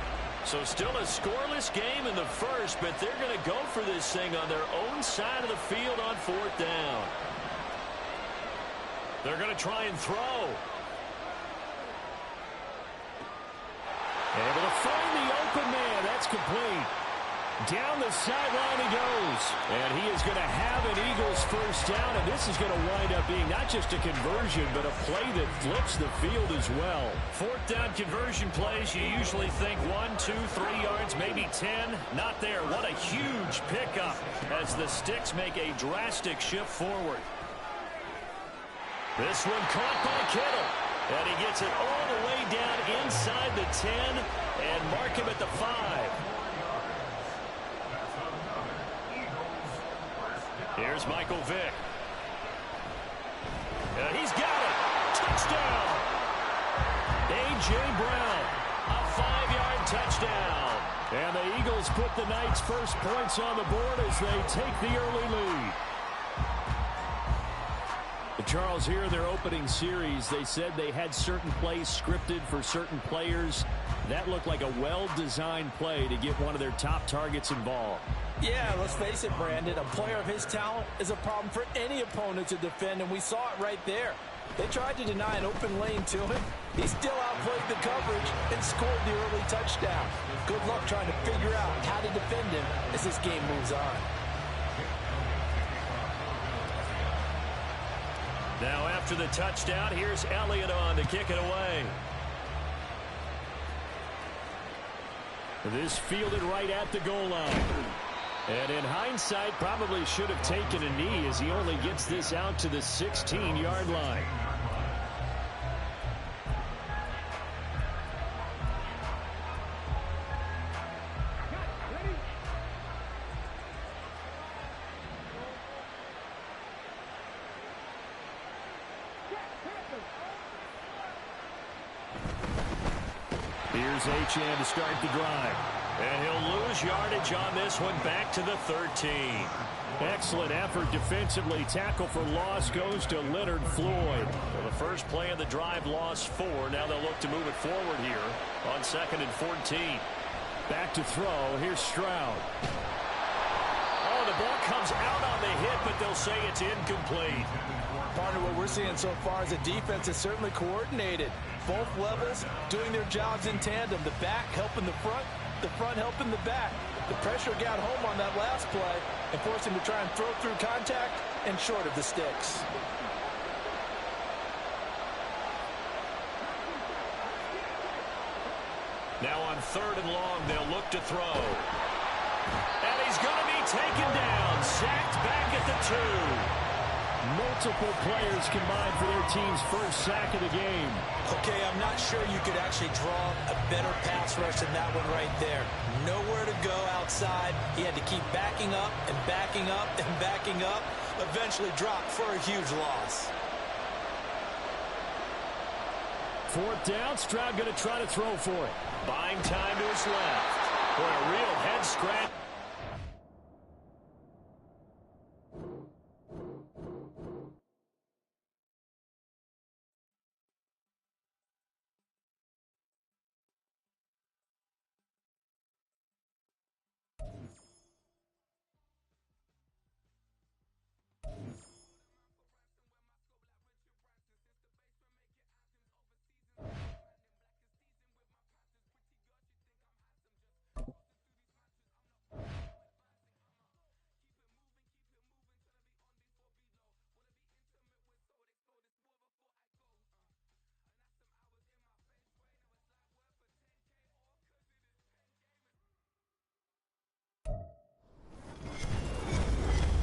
So still a scoreless game in the first, but they're going to go for this thing on their own side of the field on 4th down. They're going to try and throw. Able to find the open man. That's complete. Down the sideline he goes. And he is going to have an Eagles first down. And this is going to wind up being not just a conversion, but a play that flips the field as well. 4th down conversion plays, you usually think 1, 2, 3 yards, maybe 10. Not there. What a huge pickup as the Sticks make a drastic shift forward. This one caught by Kittle. And he gets it all the way down inside the 10 and mark him at the 5. Here's Michael Vick. And he's got it. Touchdown. A.J. Brown. A 5-yard touchdown. And the Eagles put the Knights' first points on the board as they take the early lead. Charles, here in their opening series, they said they had certain plays scripted for certain players. That looked like a well-designed play to get one of their top targets involved. Yeah, let's face it, Brandon. A player of his talent is a problem for any opponent to defend, and we saw it right there. They tried to deny an open lane to him. He still outplayed the coverage and scored the early touchdown. Good luck trying to figure out how to defend him as this game moves on. Now after the touchdown, here's Elliott on to kick it away. This fielded right at the goal line. And in hindsight, probably should have taken a knee as he only gets this out to the 16-yard line. Here's Achane to start the drive. And he'll lose yardage on this one back to the 13. Excellent effort defensively. Tackle for loss goes to Leonard Floyd. Well, the first play of the drive lost 4. Now they'll look to move it forward here on 2nd and 14. Back to throw. Here's Stroud. Oh, the ball comes out on the hit, but they'll say it's incomplete. Partner, what we're seeing so far is a defense is certainly coordinated. Both levels doing their jobs in tandem. The back helping the front helping the back. The pressure got home on that last play and forced him to try and throw through contact and short of the sticks. Now on 3rd and long, they'll look to throw. And he's going to be taken down. Sacked back at the 2. Multiple players combined for their team's first sack of the game. Okay, I'm not sure you could actually draw a better pass rush than that one right there. Nowhere to go outside. He had to keep backing up and backing up and backing up. Eventually dropped for a huge loss. 4th down, Stroud going to try to throw for it. Buying time to his left. Boy, a real head scratch.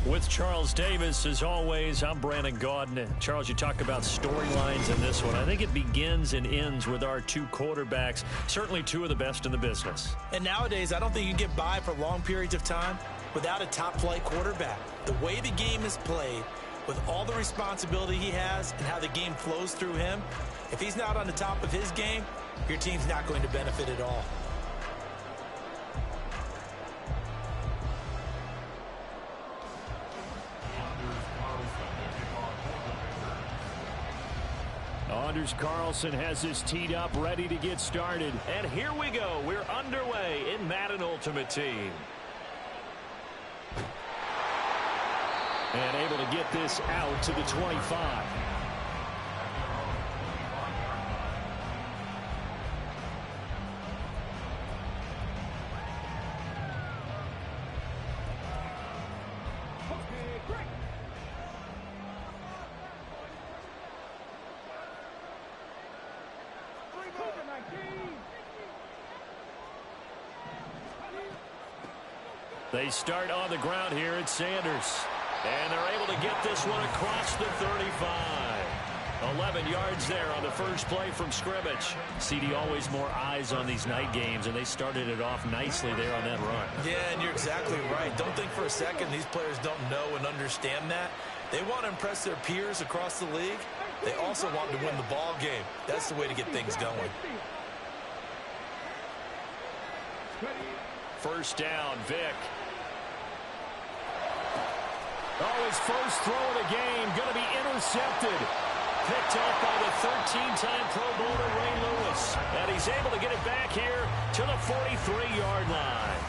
With Charles Davis, as always, I'm Brandon Gaudin. Charles, you talk about storylines in this one. I think it begins and ends with our 2 quarterbacks, certainly 2 of the best in the business. And nowadays, I don't think you can get by for long periods of time without a top-flight quarterback. The way the game is played, with all the responsibility he has and how the game flows through him, if he's not on the top of his game, your team's not going to benefit at all. Anders Carlson has this teed up, ready to get started. And here we go. We're underway in Madden Ultimate Team. And able to get this out to the 25. They start on the ground here at Sanders. And they're able to get this one across the 35. 11 yards there on the first play from scrimmage. CD, always more eyes on these night games, and they started it off nicely there on that run. Yeah, and you're exactly right. Don't think for a second these players don't know and understand that. They want to impress their peers across the league. They also want to win the ball game. That's the way to get things going. First down, Vic. Oh, his first throw of the game going to be intercepted. Picked up by the 13-time Pro Bowler Ray Lewis. And he's able to get it back here to the 43-yard line.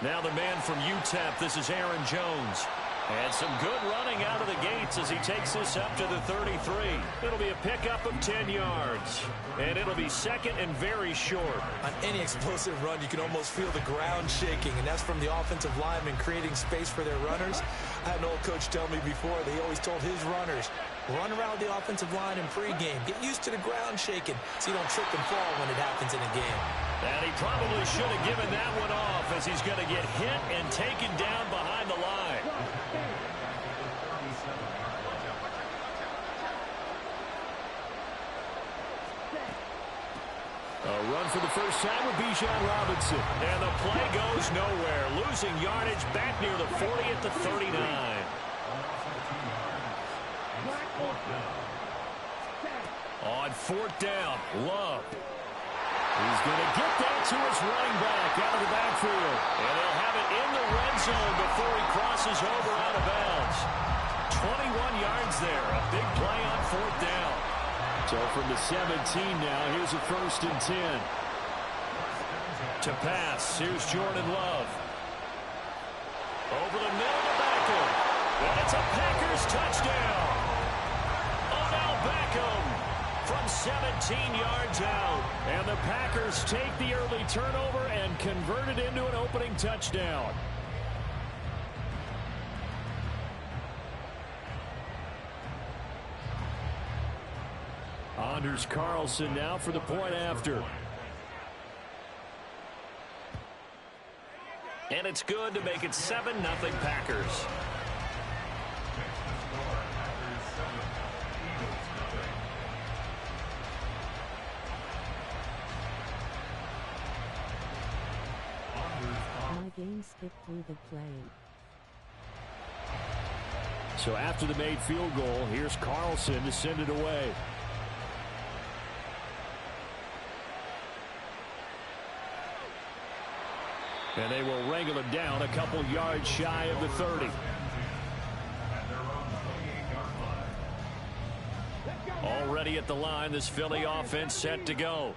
Now the man from UTEP, this is Aaron Jones. And some good running out of the gates as he takes this up to the 33. It'll be a pickup of 10 yards. And it'll be second and very short. On any explosive run, you can almost feel the ground shaking, and that's from the offensive linemen creating space for their runners. I had an old coach tell me before, they always told his runners, run around the offensive line in pregame. Get used to the ground shaking so you don't trip and fall when it happens in a game. And he probably should have given that one off as he's going to get hit and taken down behind the line. A run for the first time with Bijan Robinson. And the play goes nowhere. Losing yardage back near the 40 at the 39. On 4th down, Love. He's going to get that to his running back out of the backfield. And they'll have it in the red zone before he crosses over out of bounds. 21 yards there. A big play on fourth down. So from the 17 now, here's a 1st and 10. To pass, here's Jordan Love. Over the middle to Beckham. And it's a Packers touchdown. Odell Beckham from 17 yards out. And the Packers take the early turnover and convert it into an opening touchdown. Anders Carlson now for the point after. And it's good to make it 7-0 Packers. My game skipped through the play. So after the made field goal, here's Carlson to send it away. And they will wrangle him down a couple yards shy of the 30. Already at the line, this Philly offense set to go.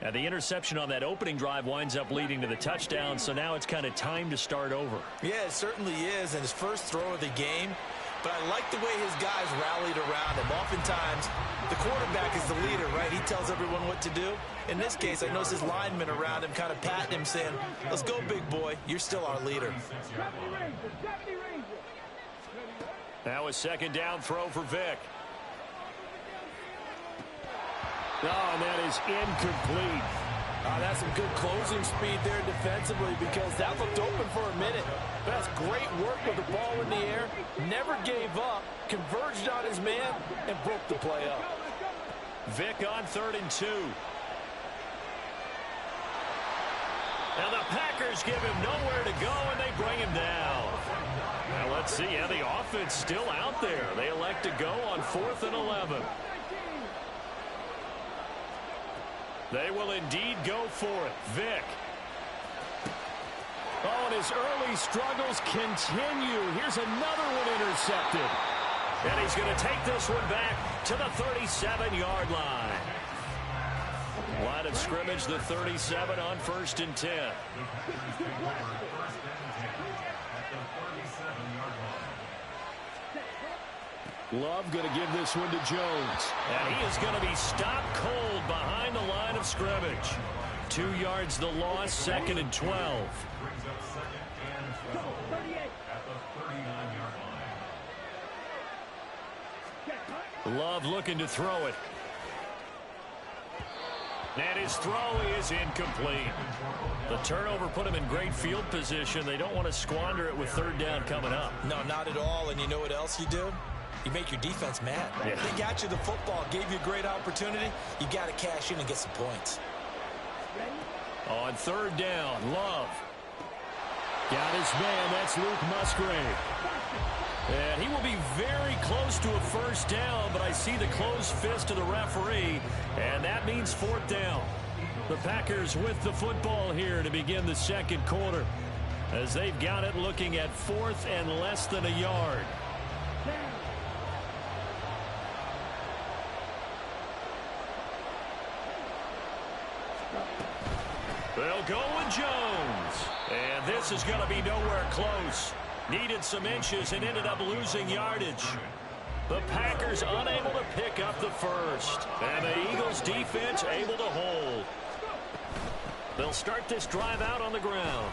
And the interception on that opening drive winds up leading to the touchdown, so now it's kind of time to start over. Yeah, it certainly is, and his first throw of the game. But I like the way his guys rallied around him. Oftentimes, the quarterback is the leader, right? He tells everyone what to do. In this case, I noticed his linemen around him kind of patting him, saying, let's go, big boy. You're still our leader. Now a second down throw for Vic. Oh, and that is incomplete. That's some good closing speed there defensively because that looked open for a minute. That's great work with the ball in the air. Never gave up, converged on his man, and broke the play up. Vic on 3rd and 2. Now the Packers give him nowhere to go, and they bring him down. Now let's see. Yeah, the offense still out there. They elect to go on 4th and 11. They will indeed go for it. Vic. Oh, and his early struggles continue. Here's another one intercepted. And he's going to take this one back to the 37-yard line. Line of scrimmage, the 37 on 1st and 10. Love going to give this one to Jones. And he is going to be stopped cold behind the line of scrimmage. 2 yards the loss, 2nd and 12. Love looking to throw it. And his throw is incomplete. The turnover put him in great field position. They don't want to squander it with 3rd down coming up. No, not at all. And you know what else you do? You make your defense mad. Yeah. They got you the football, gave you a great opportunity. You got to cash in and get some points. On 3rd down, Love. Got his man. That's Luke Musgrave. And he will be very close to a 1st down, but I see the closed fist of the referee, and that means 4th down. The Packers with the football here to begin the 2nd quarter, as they've got it looking at 4th and less than a yard. They'll go with Jones. And this is going to be nowhere close. Needed some inches and ended up losing yardage. The Packers unable to pick up the first. And the Eagles defense able to hold. They'll start this drive out on the ground.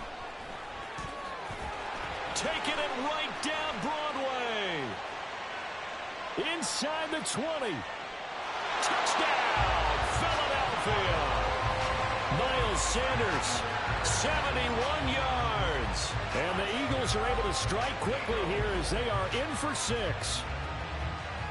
Taking it right down Broadway. Inside the 20. Touchdown, Philadelphia. Miles Sanders, 71 yards. And the Eagles are able to strike quickly here as they are in for 6.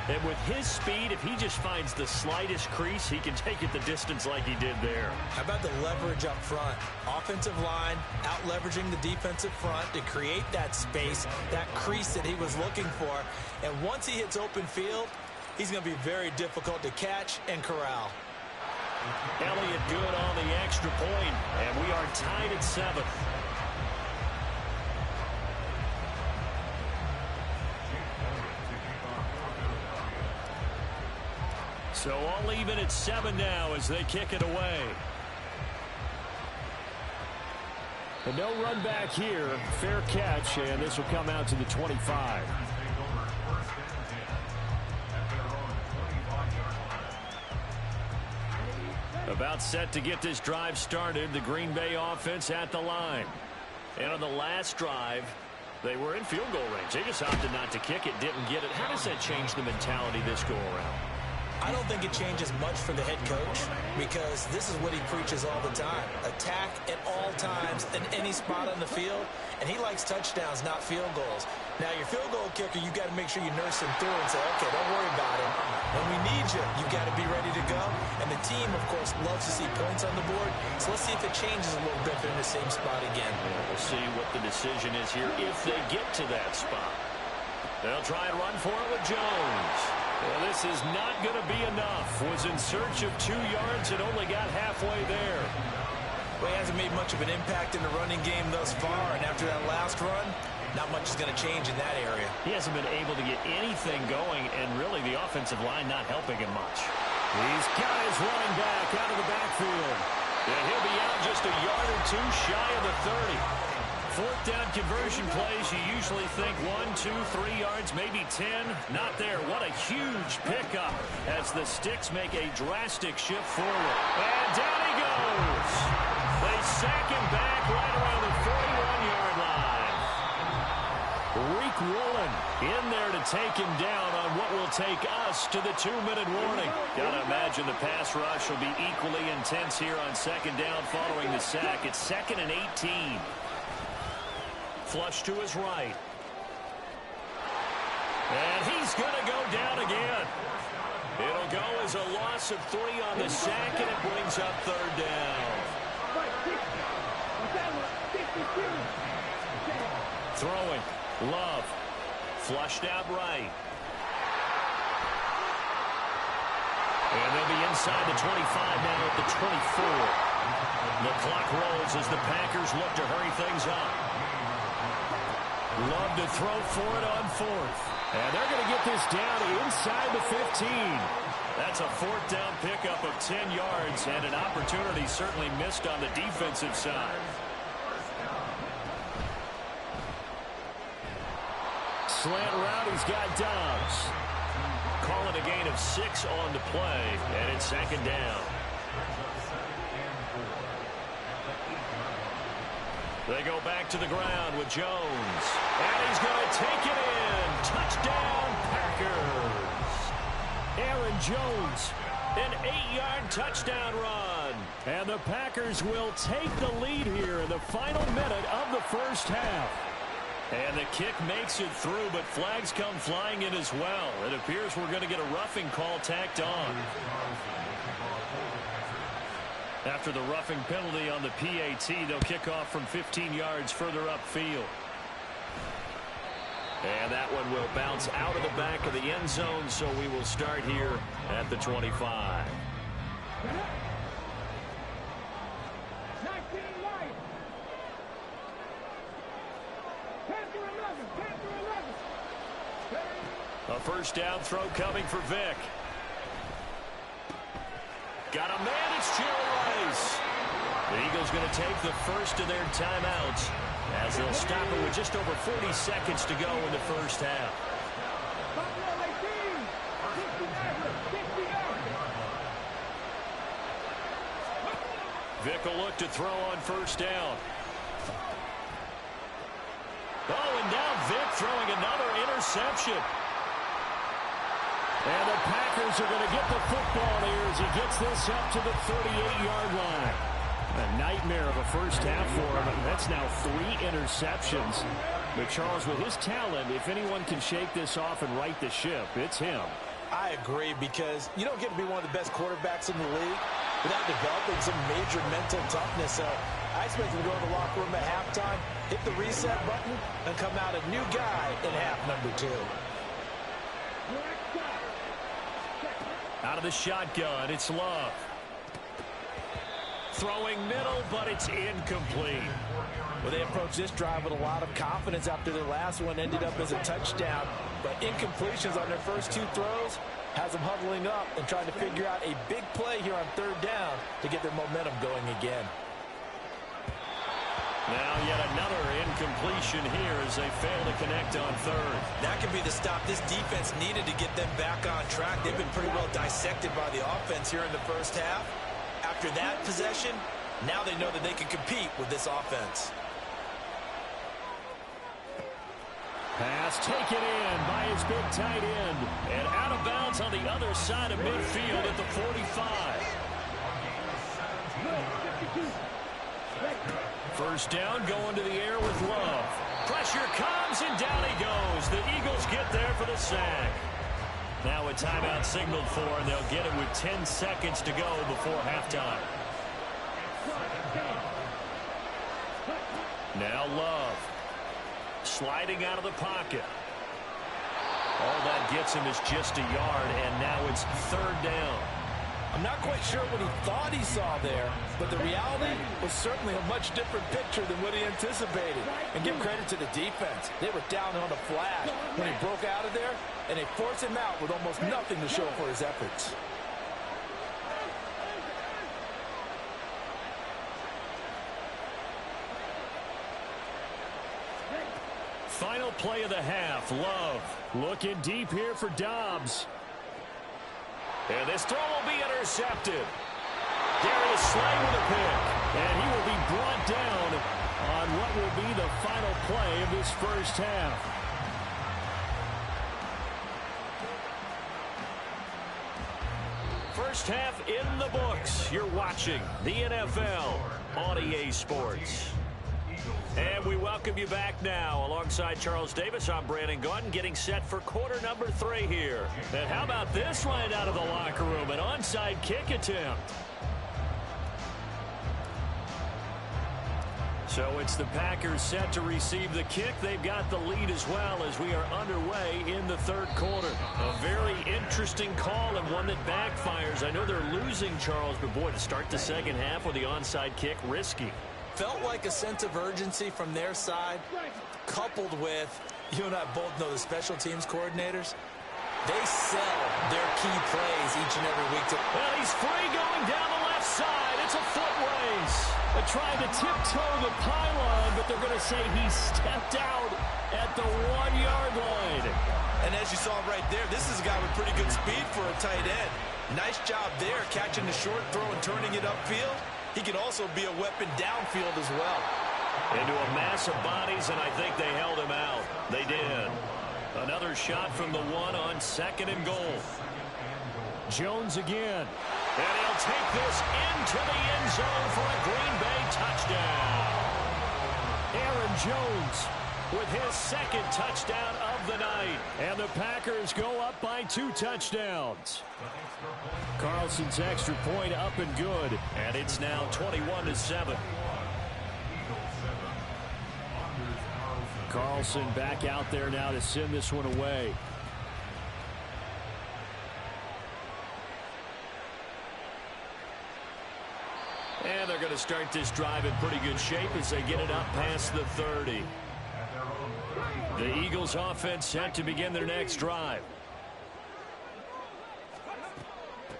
And with his speed, if he just finds the slightest crease, he can take it the distance like he did there. How about the leverage up front? Offensive line out leveraging the defensive front to create that space, that crease that he was looking for. And once he hits open field, he's going to be very difficult to catch and corral. Elliott good on the extra point, and we are tied at 7. So all even at 7 now as they kick it away. And no run back here. Fair catch, and this will come out to the 25. About set to get this drive started. The Green Bay offense at the line. And on the last drive, they were in field goal range. They just opted not to kick it, didn't get it. How does that change the mentality this go around? I don't think it changes much for the head coach because this is what he preaches all the time. Attack at all times in any spot on the field, and he likes touchdowns, not field goals. Now, your field goal kicker, you've got to make sure you nurse him through and say, okay, don't worry about it. When we need you, you've got to be ready to go. And the team, of course, loves to see points on the board. So let's see if it changes a little bit if they're in the same spot again. Yeah, we'll see what the decision is here if they get to that spot. They'll try and run for it with Jones. Well, this is not going to be enough. Was in search of 2 yards and only got halfway there. Well, he hasn't made much of an impact in the running game thus far, and after that last run, not much is going to change in that area. He hasn't been able to get anything going, and really the offensive line not helping him much. He's got his running back out of the backfield. And he'll be out just a yard or 2 shy of the 30. 4th down conversion plays, you usually think 1, 2, 3 yards, maybe 10. Not there. What a huge pickup as the Sticks make a drastic shift forward. And down he goes. They sack him back right around the 41-yard line. Reek Woolen in there to take him down on what will take us to the 2-minute warning. Gotta imagine the pass rush will be equally intense here on 2nd down following the sack. It's 2nd and 18. Flush to his right. And he's going to go down again. It'll go as a loss of 3 on the sack, and it brings up 3rd down. Throwing. Love. Flushed out right. And they'll be inside the 25 now at the 24. The clock rolls as the Packers look to hurry things up. Love to throw for it on 4th. And they're going to get this down inside the 15. That's a 4th down pickup of 10 yards and an opportunity certainly missed on the defensive side. Slant route, he's got Dobbs. Calling a gain of 6 on the play, and it's 2nd down. They go back to the ground with Jones. And he's going to take it in. Touchdown, Packers. Aaron Jones. An 8-yard touchdown run. And the Packers will take the lead here in the final minute of the first half. And the kick makes it through, but flags come flying in as well. It appears we're going to get a roughing call tacked on. After the roughing penalty on the PAT, they'll kick off from 15 yards further upfield. And that one will bounce out of the back of the end zone, so we will start here at the 25. A first down throw coming for Vick. Got a man, it's Jerry Rice. The Eagles going to take the first of their timeouts as they'll stop it with just over 40 seconds to go in the first half. Vick will look to throw on first down. Oh, and now Vick throwing another interception. And the Packers are going to get the football here as he gets this up to the 38-yard line. A nightmare of a first half for him. That's now 3 interceptions. But Charles, with his talent, if anyone can shake this off and right the ship, it's him. I agree, because you don't get to be one of the best quarterbacks in the league without developing some major mental toughness. So I expect him to go in the locker room at halftime, hit the reset button, and come out a new guy in half number 2. Out of the shotgun, it's Love. Throwing middle, but it's incomplete. Well, they approached this drive with a lot of confidence after their last one ended up as a touchdown. But incompletions on their first two throws has them huddling up and trying to figure out a big play here on third down to get their momentum going again. Now yet another incompletion here as they fail to connect on third. That could be the stop this defense needed to get them back on track. They've been pretty well dissected by the offense here in the first half. After that possession, now they know that they can compete with this offense. Pass taken in by his big tight end. And out of bounds on the other side of midfield at the 45. First down, going to the air with Love. Pressure comes, and down he goes. The Eagles get there for the sack. Now a timeout signaled for, and they'll get it with 10 seconds to go before halftime. Now Love. Sliding out of the pocket. All that gets him is just a yard, and now it's third down. I'm not quite sure what he thought he saw there, but the reality was certainly a much different picture than what he anticipated. And give credit to the defense. They were down on the flash when he broke out of there, and they forced him out with almost nothing to show for his efforts. Final play of the half. Love looking deep here for Dobbs. And this throw will be intercepted. Darius Slay with a pick. And he will be brought down on what will be the final play of this first half. First half in the books. You're watching the NFL on EA Sports. And we welcome you back now. Alongside Charles Davis, I'm Brandon Gaudin, getting set for quarter number 3 here. And how about this right out of the locker room? An onside kick attempt. So it's the Packers set to receive the kick. They've got the lead as well as we are underway in the third quarter. A very interesting call and one that backfires. I know they're losing, Charles, but boy, to start the second half with the onside kick, risky. Felt like a sense of urgency from their side, coupled with, you and I both know the special teams coordinators, they sell their key plays each and every week. Well, he's free going down the left side. It's a foot race. They're trying to tiptoe the pylon, but they're going to say he stepped out at the 1-yard line. And as you saw right there, this is a guy with pretty good speed for a tight end. Nice job there, catching the short throw and turning it upfield. He can also be a weapon downfield as well. Into a mass of bodies, and I think they held him out. They did. Another shot from the 1 on 2nd and goal. Jones again. And he'll take this into the end zone for a Green Bay touchdown. Aaron Jones with his 2nd touchdown of the night. And the Packers go up by 2 touchdowns. Carlson's extra point up and good. And it's now 21-7. Carlson back out there now to send this one away. And they're going to start this drive in pretty good shape as they get it up past the 30. The Eagles offense set to begin their next drive.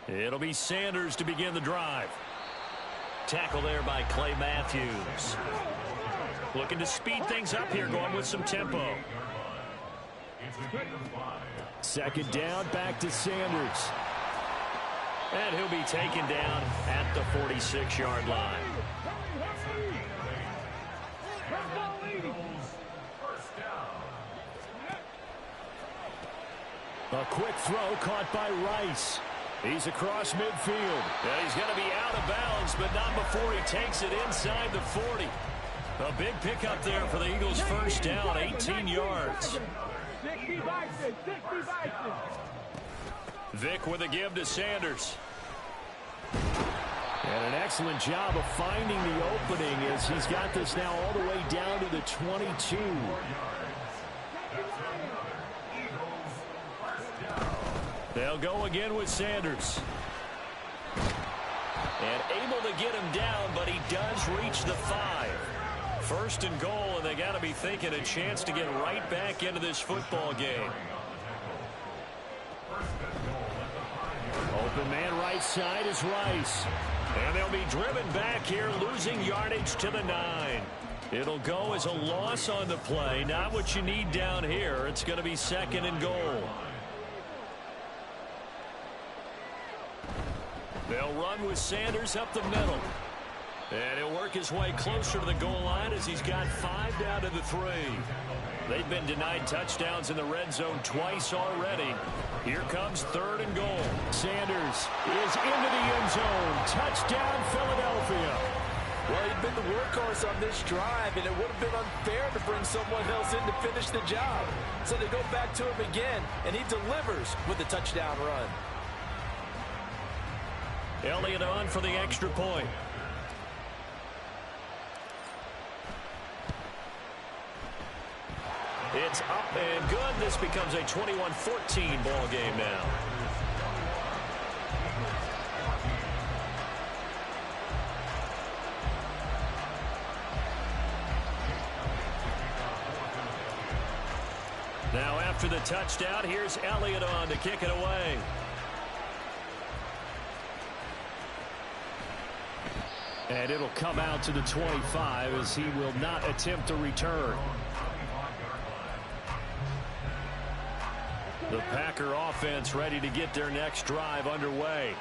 It'll be Sanders to begin the drive. Tackle there by Clay Matthews. Looking to speed things up here, going with some tempo. 2nd down, back to Sanders. And he'll be taken down at the 46-yard line. A quick throw caught by Rice. He's across midfield. And he's going to be out of bounds, but not before he takes it inside the 40. A big pickup there for the Eagles' first down, 18 yards. Vick with a give to Sanders. And an excellent job of finding the opening as he's got this now all the way down to the 22. They'll go again with Sanders. And able to get him down, but he does reach the 5. First and goal, and they got to be thinking a chance to get right back into this football game. Open man right side is Rice. And they'll be driven back here, losing yardage to the 9. It'll go as a loss on the play. Not what you need down here. It's going to be second and goal. They'll run with Sanders up the middle. And he'll work his way closer to the goal line as he's got 5 down to the 3. They've been denied touchdowns in the red zone twice already. Here comes third and goal. Sanders is into the end zone. Touchdown, Philadelphia. Well, he'd been the workhorse on this drive, and it would have been unfair to bring someone else in to finish the job. So they go back to him again, and he delivers with the touchdown run. Elliott on for the extra point. It's up and good. This becomes a 21-14 ball game now. Now after the touchdown, here's Elliott on to kick it away. And it'll come out to the 25 as he will not attempt to return. The Packer offense ready to get their next drive underway.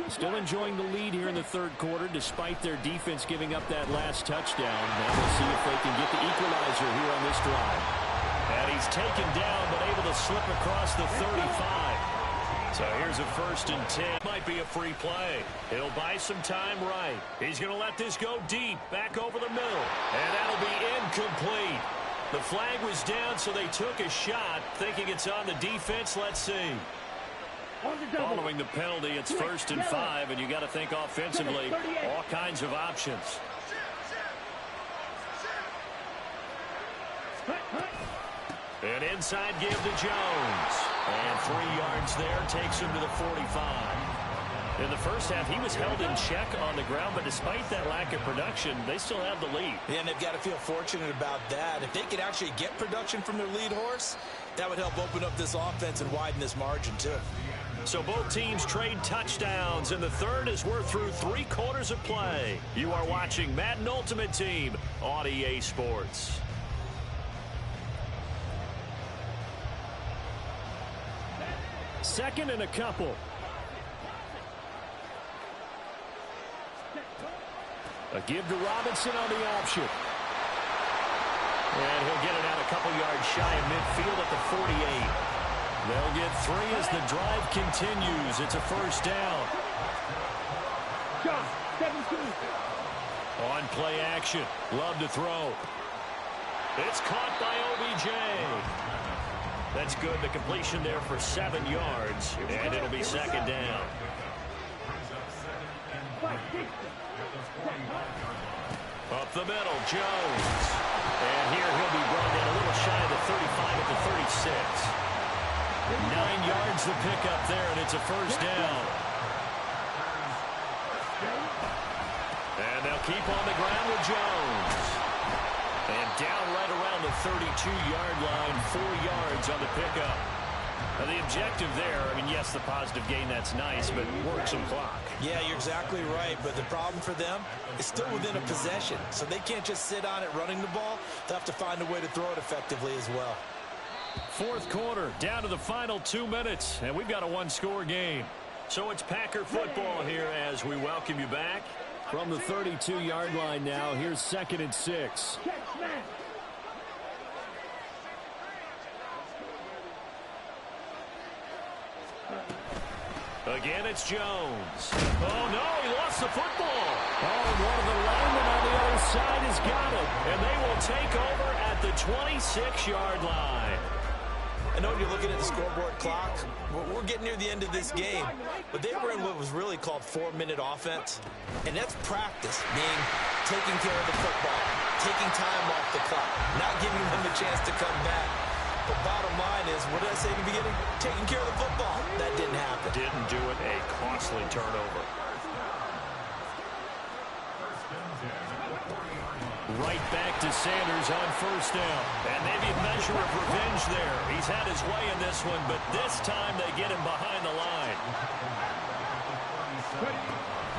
Still enjoying the lead here in the third quarter despite their defense giving up that last touchdown. Now we'll see if they can get the equalizer here on this drive. And he's taken down but able to slip across the 35. So here's a 1st and 10. Might be a free play. It'll buy some time right. He's going to let this go deep, back over the middle. And that'll be incomplete. The flag was down, so they took a shot, thinking it's on the defense. Let's see. Following the penalty, it's 1st and 5, and you got to think offensively, all kinds of options. An inside give to Jones. And 3 yards there takes him to the 45. In the first half, he was held in check on the ground, but despite that lack of production, they still have the lead. Yeah, and they've got to feel fortunate about that. If they could actually get production from their lead horse, that would help open up this offense and widen this margin, too. So both teams trade touchdowns in the third as we're through 3 quarters of play. You are watching Madden Ultimate Team on EA Sports. Second and a couple. A give to Robinson on the option. And he'll get it out a couple yards shy of midfield at the 48. They'll get 3 as the drive continues. It's a 1st down. On play action. Love to throw. It's caught by OBJ. That's good. The completion there for 7 yards. And it'll be 2nd down. Up the middle, Jones. And here he'll be brought down a little shy of the 35 at the 36. 9 yards the pickup there, and it's a 1st down. And they'll keep on the ground with Jones. And down right around the 32-yard line, 4 yards on the pickup. Now the objective there, I mean, yes, the positive gain, that's nice, but work some clock. Yeah, you're exactly right, but the problem for them is still within a possession, so they can't just sit on it running the ball. They'll have to find a way to throw it effectively as well. 4th quarter, down to the final 2 minutes, and we've got a 1-score game. So it's Packer football here as we welcome you back. From the 32-yard line now, here's 2nd and 6. Again, it's Jones. Oh, no, he lost the football. Oh, and one of the linemen on the other side has got it. And they will take over at the 26-yard line. I know you're looking at the scoreboard clock. We're getting near the end of this game. But they were in what was really called 4-minute offense. And that's practice, meaning taking care of the football, taking time off the clock, not giving them a chance to come back. The bottom line is, what did I say in the beginning? Taking care of the football. That didn't happen. Didn't do it. A costly turnover. Right back to Sanders on first down. And maybe a measure of revenge there. He's had his way in this one, but this time they get him behind the line.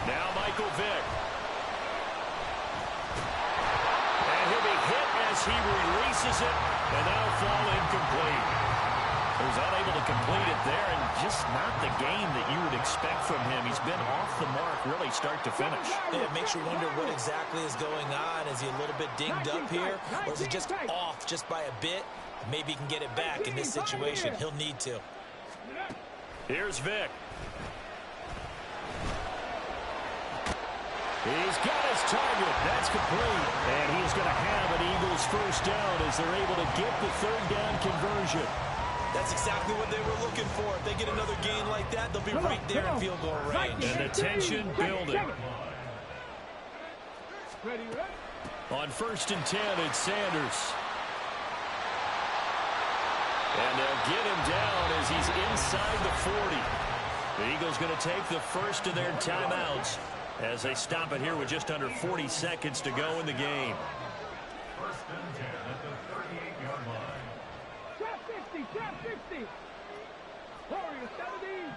Now Michael Vick. And he'll be hit as he releases it, and that'll fall incomplete. He was unable to complete it there, and just not the game that you would expect from him. He's been off the mark really start to finish. Yeah, it makes you wonder what exactly is going on. Is he a little bit dinged up here, or is it just off just by a bit? Maybe he can get it back in this situation. He'll need to. Here's Vick. He's got his target. That's complete. And he's going to have an Eagles first down as they're able to get the third down conversion. That's exactly what they were looking for. If they get another gain like that, they'll be right there in field goal range. And the tension building. On first and 10, it's Sanders. And they'll get him down as he's inside the 40. The Eagles going to take the first of their timeouts as they stop it here with just under 40 seconds to go in the game. First and 10 at the 38-yard line. Trap 50, trap 50. Warriors 70.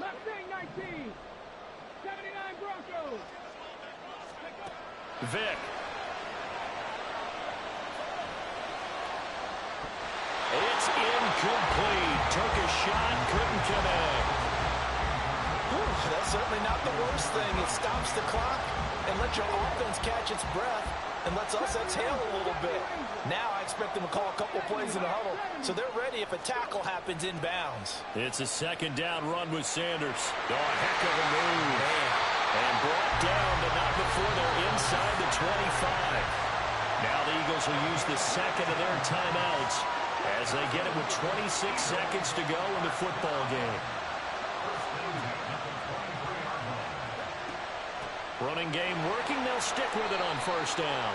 Mustang 19. 79 Broncos. Vick. It's incomplete. Took a shot, couldn't connect. That's certainly not the worst thing. It stops the clock and lets your offense catch its breath and lets us exhale a little bit. Now I expect them to call a couple plays in the huddle, so they're ready if a tackle happens inbounds. It's a second down run with Sanders. Oh, a heck of a move. And brought down, but not before they're inside the 25. Now the Eagles will use the second of their timeouts as they get it with 26 seconds to go in the football game. Running game working. They'll stick with it on first down.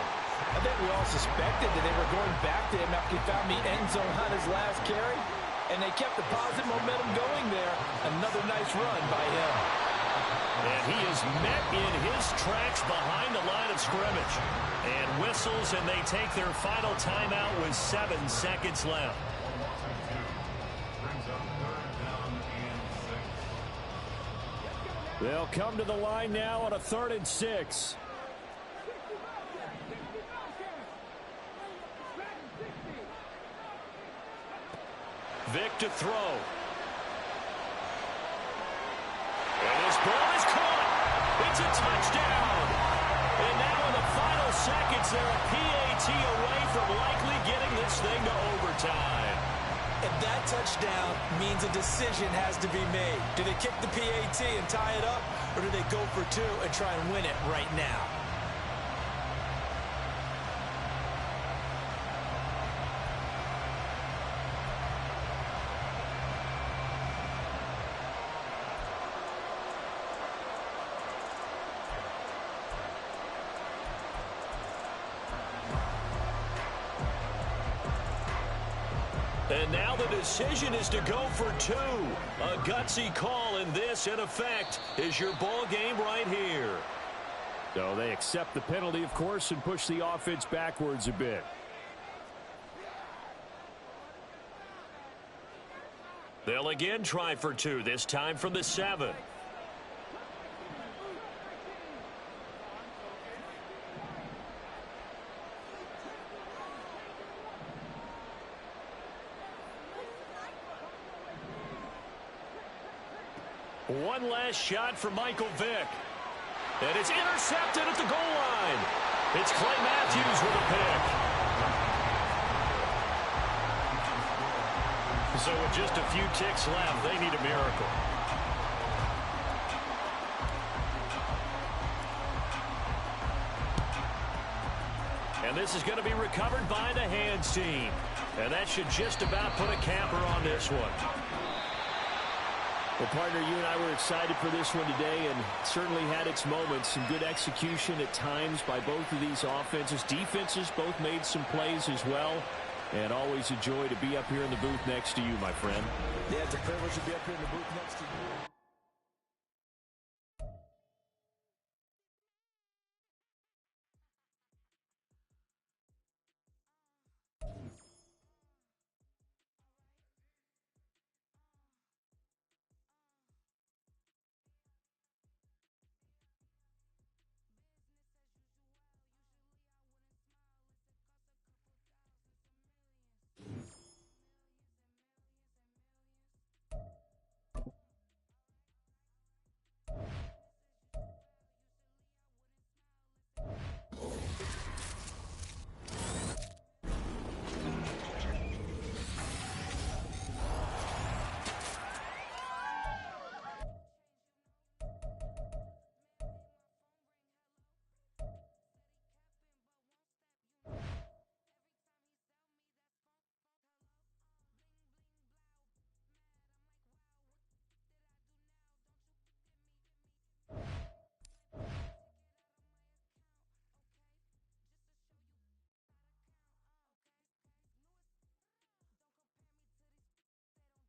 I think we all suspected that they were going back to him after he found the end zone on his last carry, and they kept the positive momentum going there. Another nice run by him. And he is met in his tracks behind the line of scrimmage. And whistles, and they take their final timeout with 7 seconds left. They'll come to the line now on a 3rd and 6. Vick to throw. And his ball is caught. It's a touchdown. And now in the final seconds, they're a PAT away from likely getting this thing to overtime. If that touchdown means a decision has to be made. Do they kick the PAT and tie it up, or do they go for 2 and try and win it right now? And now the decision is to go for 2. A gutsy call, and this, in effect, is your ball game right here. So they accept the penalty, of course, and push the offense backwards a bit. They'll again try for 2, this time from the 7. One last shot for Michael Vick. And it's intercepted at the goal line. It's Clay Matthews with a pick. So with just a few ticks left, they need a miracle. And this is going to be recovered by the hands team. And that should just about put a capper on this one. Well, partner, you and I were excited for this one today, and certainly had its moments. Some good execution at times by both of these offenses. Defenses both made some plays as well. And always a joy to be up here in the booth next to you, my friend. Yeah, it's a privilege to be up here in the booth next to you.